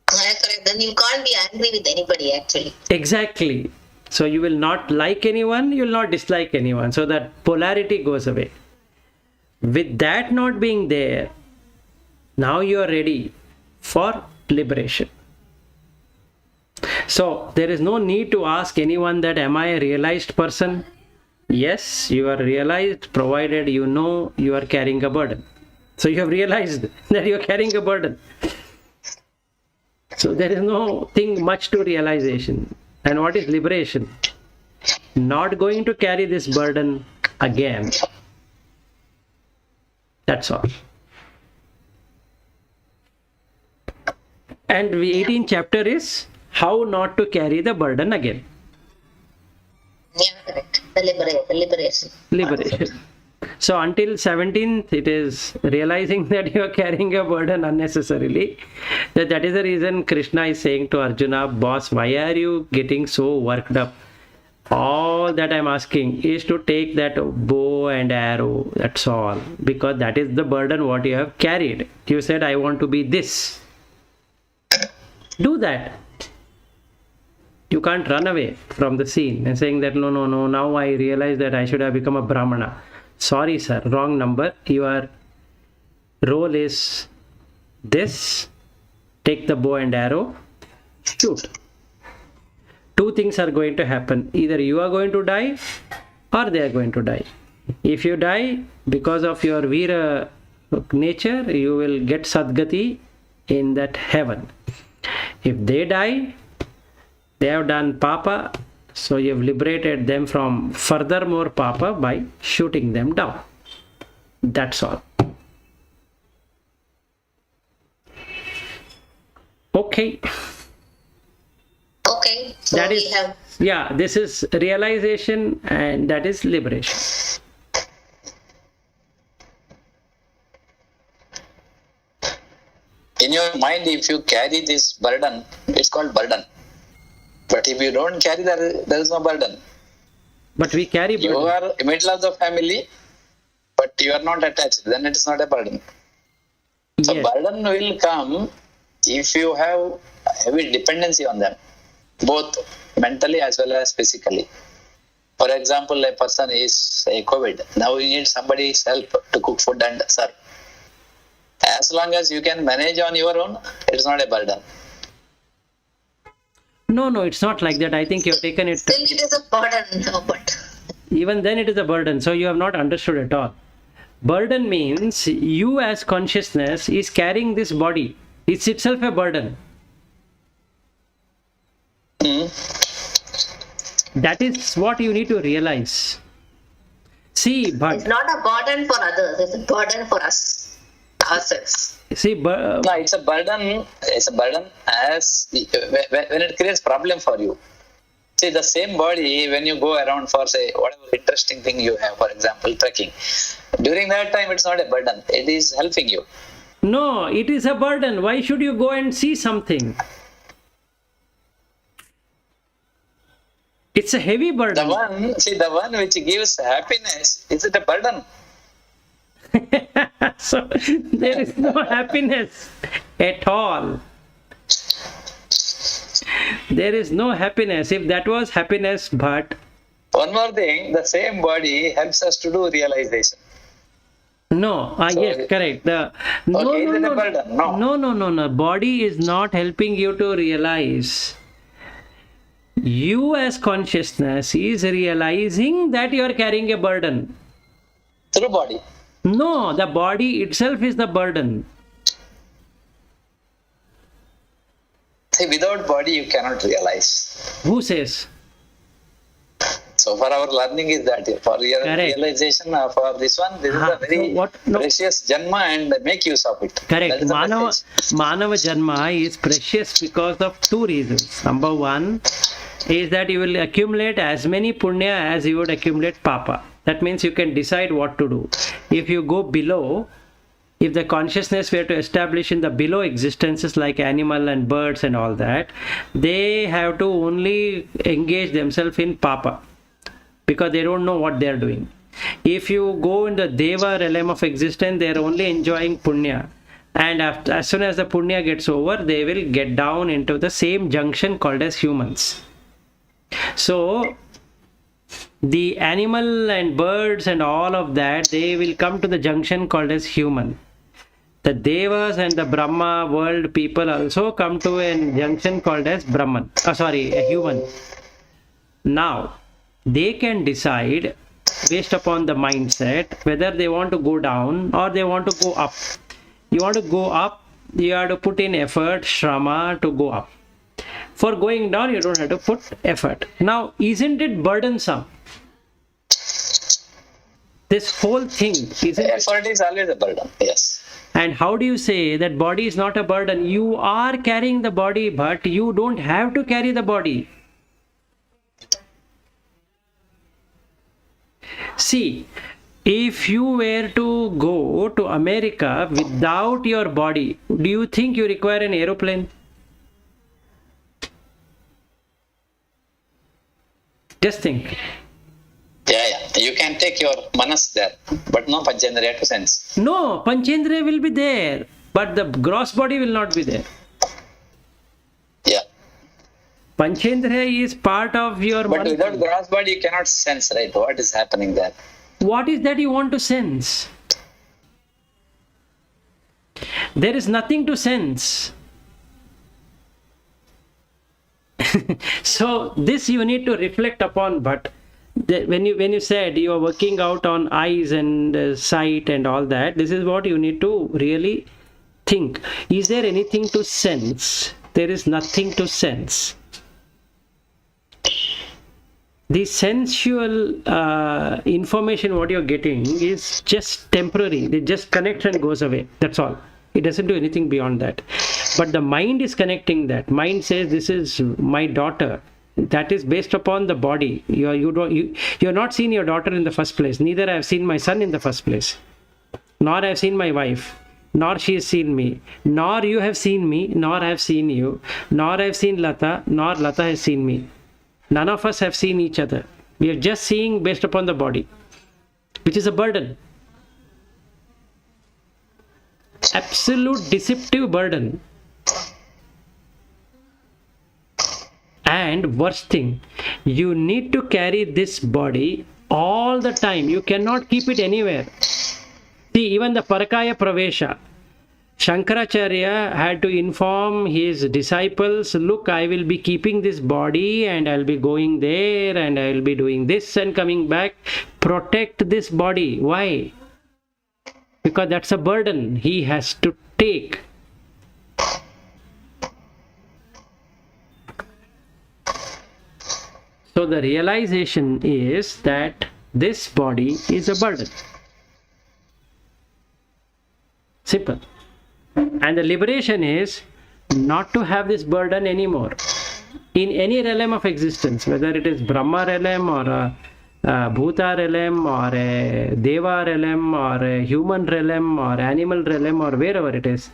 Correct. Then you can't be angry with anybody actually. Exactly. So you will not like anyone, you will not dislike anyone. So that polarity goes away. With that not being there, now you are ready for liberation. So there is no need to ask anyone that, am I a realized person? Yes, you are realized, provided you know you are carrying a burden. So you have realized that you are carrying a burden. So there is no thing much to realization. And what is liberation? Not going to carry this burden again. That's all. And the 18th chapter is how not to carry the burden again. Yeah, correct. The liberation. Liberation. So until 17th, it is realizing that you are carrying a burden unnecessarily. That is the reason Krishna is saying to Arjuna, boss, why are you getting so worked up? All that I'm asking is to take that bow and arrow. That's all. Because that is the burden what you have carried. You said, I want to be this. Do that. You can't run away from the scene and saying that, no, now I realize that I should have become a Brahmana. Sorry, sir, wrong number. Your role is this. Take the bow and arrow. Shoot. Two things are going to happen. Either you are going to die or they are going to die. If you die because of your Veera nature, you will get Sadgati in that heaven. If they die, they have done Papa, so you have liberated them from furthermore Papa by shooting them down. That's all. Okay. Okay. So That we is, have yeah, this is realization and that is liberation. In your mind, if you carry this burden, it's called burden. But if you don't carry that, there is no burden. But we carry burden. You are middle of the family, but you are not attached. Then it is not a burden. So Yes. burden will come if you have heavy dependency on them, both mentally as well as physically. For example, a person is a COVID. Now you need somebody's help to cook food and serve. As long as you can manage on your own, it is not a burden. No, it's not like that. I think you have taken it. still it is a burden, no, but Even then it is a burden. So you have not understood at all. Burden means you as consciousness is carrying this body. It's itself a burden. That is what you need to realize. See, it's but not a burden for others, it's a burden for us, ourselves. see, No, it's a burden. It's a burden when it creates problem for you. See, the same body, when you go around for, say, whatever interesting thing you have, for example, trekking, during that time, it's not a burden. It is helping you. no, it is a burden. Why should you go and see something? It's a heavy burden. The one which gives happiness, is it a burden? So there is no happiness at all. There is no happiness. If that was happiness, but One more thing, the same body helps us to do realization. no, yes, correct. No, is no, it a no, burden? No. no. Body is not helping you to realize. You as consciousness is realizing that you are carrying a burden. Through body. No, the body itself is the burden. See, without body, you cannot realize. Who says? So, for our learning is that for your Correct. realization for this one, this is a very precious janma and make use of it. That Correct. is the message. Manava Janma is precious because of two reasons. Number one is that you will accumulate as many punya as you would accumulate papa. That means you can decide what to do. If you go below, if the consciousness were to establish in the below existences like animal and birds and all that, they have to only engage themselves in papa because they don't know what they are doing. If you go in the Deva realm of existence, they are only enjoying punya. And as soon as the punya gets over, they will get down into the same junction called as humans. So, the animal and birds and all of that, they will come to the junction called as human. The Devas and the Brahma world people also come to a junction called as Brahman. A human. Now, they can decide based upon the mindset whether they want to go down or they want to go up. You want to go up, you have to put in effort, shrama to go up. For going down, you don't have to put effort. Now, isn't it burdensome? This whole thing, isn't it? Effort is always a burden, yes. And how do you say that body is not a burden? You are carrying the body, but you don't have to carry the body. See, if you were to go to America without your body, do you think you require an aeroplane? Just think. Yeah. You can take your manas there, but no panchendriya to sense. No, Panchendriya will be there, but the gross body will not be there. Yeah. Panchendriya is part of your But one. without gross body, you cannot sense, right? What is happening there? What is that you want to sense? There is nothing to sense. So this you need to reflect upon, but when you said you are working out on eyes and sight and all that, this is what you need to really think. Is there anything to sense? There is nothing to sense. The sensual information what you're getting is just temporary. It just connects and goes away. That's all. It doesn't do anything beyond that. But the mind is connecting that. Mind says, this is my daughter. That is based upon the body. You're not seen your daughter in the first place. Neither I have seen my son in the first place. Nor I have seen my wife. Nor she has seen me. Nor you have seen me. Nor I have seen you. Nor I have seen Lata. Nor Lata has seen me. None of us have seen each other. We are just seeing based upon the body, which is a burden. Absolute deceptive burden. And worst thing, you need to carry this body all the time. You cannot keep it anywhere. See, even the Parakaya Pravesha, Shankaracharya had to inform his disciples, look, I will be keeping this body and I'll be going there and I'll be doing this and coming back. Protect this body. Why? Because that's a burden he has to take. So the realization is that this body is a burden. Simple. And the liberation is not to have this burden anymore. In any realm of existence, whether it is Brahma realm or a Bhuta realm or a Deva realm or a human realm or animal realm or wherever it is,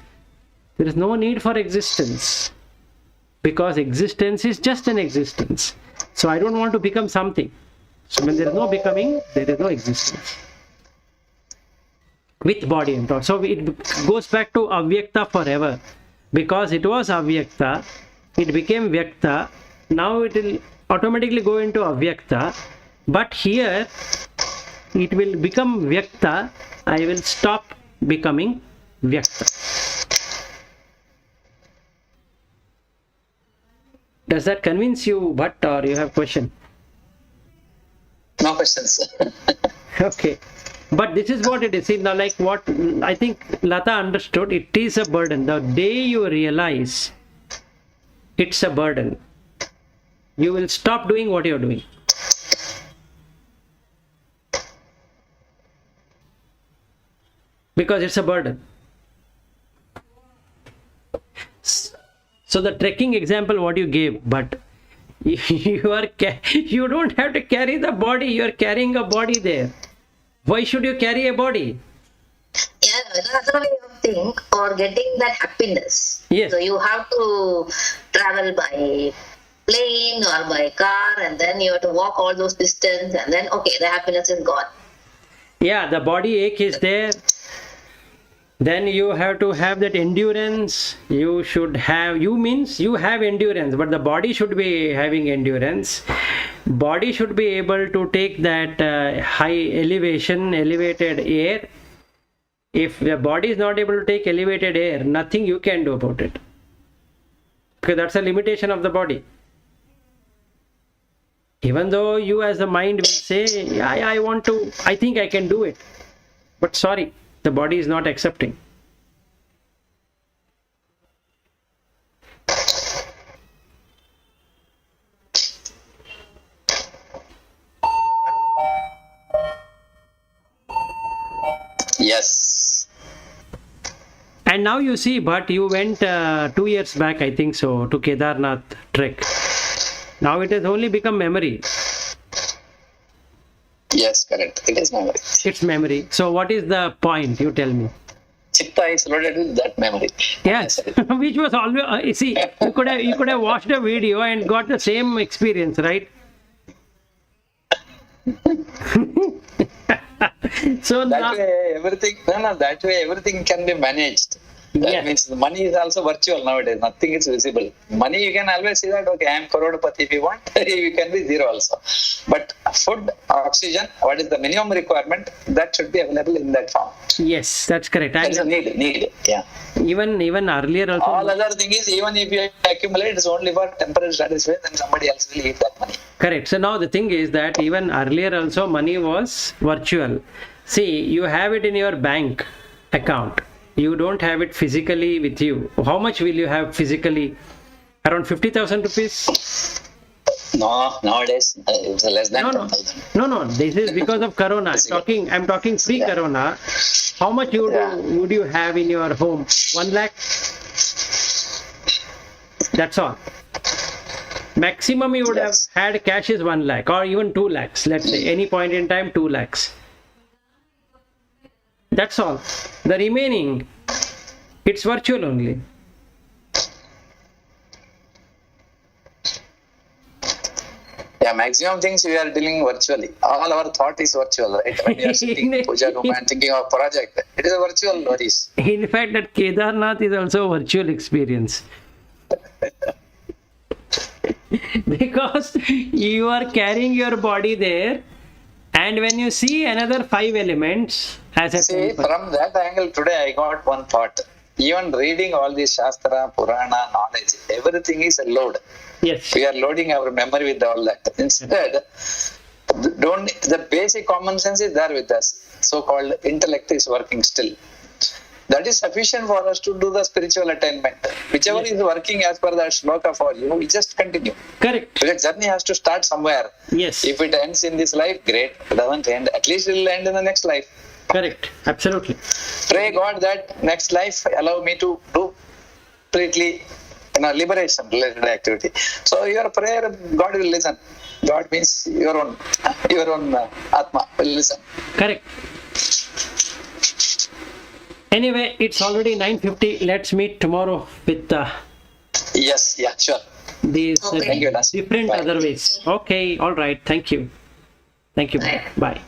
there is no need for existence. Because existence is just an existence. So I don't want to become something. So when there is no becoming, there is no existence. With body and thought. So it goes back to avyakta forever. Because it was avyakta, it became vyakta. Now it will automatically go into avyakta. But here, it will become vyakta. I will stop becoming vyakta. Does that convince you, Bhatt, or you have question? No questions. Okay. But this is what it is. See, now, like what I think Lata understood, it is a burden. The day you realize it's a burden, you will stop doing what you're doing. Because it's a burden. So the trekking example what you gave, but you don't have to carry the body, you are carrying a body there. Why should you carry a body? Yeah, another way of think or getting that happiness. Yes. So you have to travel by plane or by car, and then you have to walk all those distance, and then okay, the happiness is gone. Yeah, the body ache is there. Then you have to have that endurance. You should have, you means you have endurance, but the body should be having endurance. Body should be able to take that high elevation, elevated air. If the body is not able to take elevated air, nothing you can do about it. Because that's a limitation of the body. Even though you as the mind will say, I think I can do it. But sorry, the body is not accepting. Yes. And now you see, but you went 2 years back, I think so, to Kedarnath trek. Now it has only become memory. Yes, correct. It is memory. It's memory. So what is the point? You tell me. Chitta is loaded with that memory. Yes, which was always, see, you could have watched a video and got the same experience, right? So That way everything can be managed. That Yes. means the money is also virtual nowadays. Nothing is visible. Money, you can always see that, okay, I am crorepati if you want. You can be zero also. But food, oxygen, what is the minimum requirement? That should be available in that form. Yes, that's correct. That is a And need. Yeah. even earlier also. All other thing is, even if you accumulate, it's only for temporary satisfaction, then somebody else will eat that money. Correct. So now the thing is that even earlier also money was virtual. See, you have it in your bank account. You don't have it physically with you. How much will you have physically? Around 50,000 rupees? No, nowadays it's less than No. 10,000. No. This is because of Corona. I'm talking pre-Corona. How much would you have in your home? 1 lakh? That's all. Maximum you would have had cash is 1 lakh or even 2 lakhs. Let's say any point in time 2 lakhs. That's all. The remaining, it's virtual only. Yeah, maximum things we are dealing virtually. All our thought is virtual, right? When you are sitting in puja room and thinking of project, it is a virtual worries. In fact, that Kedarnath is also a virtual experience. Because you are carrying your body there, and when you see another 5 elements as a See, temple. from that angle today I got one thought. Even reading all these Shastra, Purana, knowledge, everything is a load. Yes. We are loading our memory with all that. Instead, the basic common sense is there with us. So-called intellect is working still. That is sufficient for us to do the spiritual attainment. Whichever is working as per that shloka for you, we just continue. Correct. Because journey has to start somewhere. Yes. If it ends in this life, great. If it doesn't end, at least it will end in the next life. Correct. Absolutely. Pray God that next life allow me to do completely liberation related activity. So your prayer, God will listen. God means your own Atma will listen. Correct. Anyway, it's already 9:50. Let's meet tomorrow with Yes, yeah, sure. these Okay. Thank you, Nancy. different Bye. other ways. Okay. All right. Thank you. Thank you. Bye. Bye.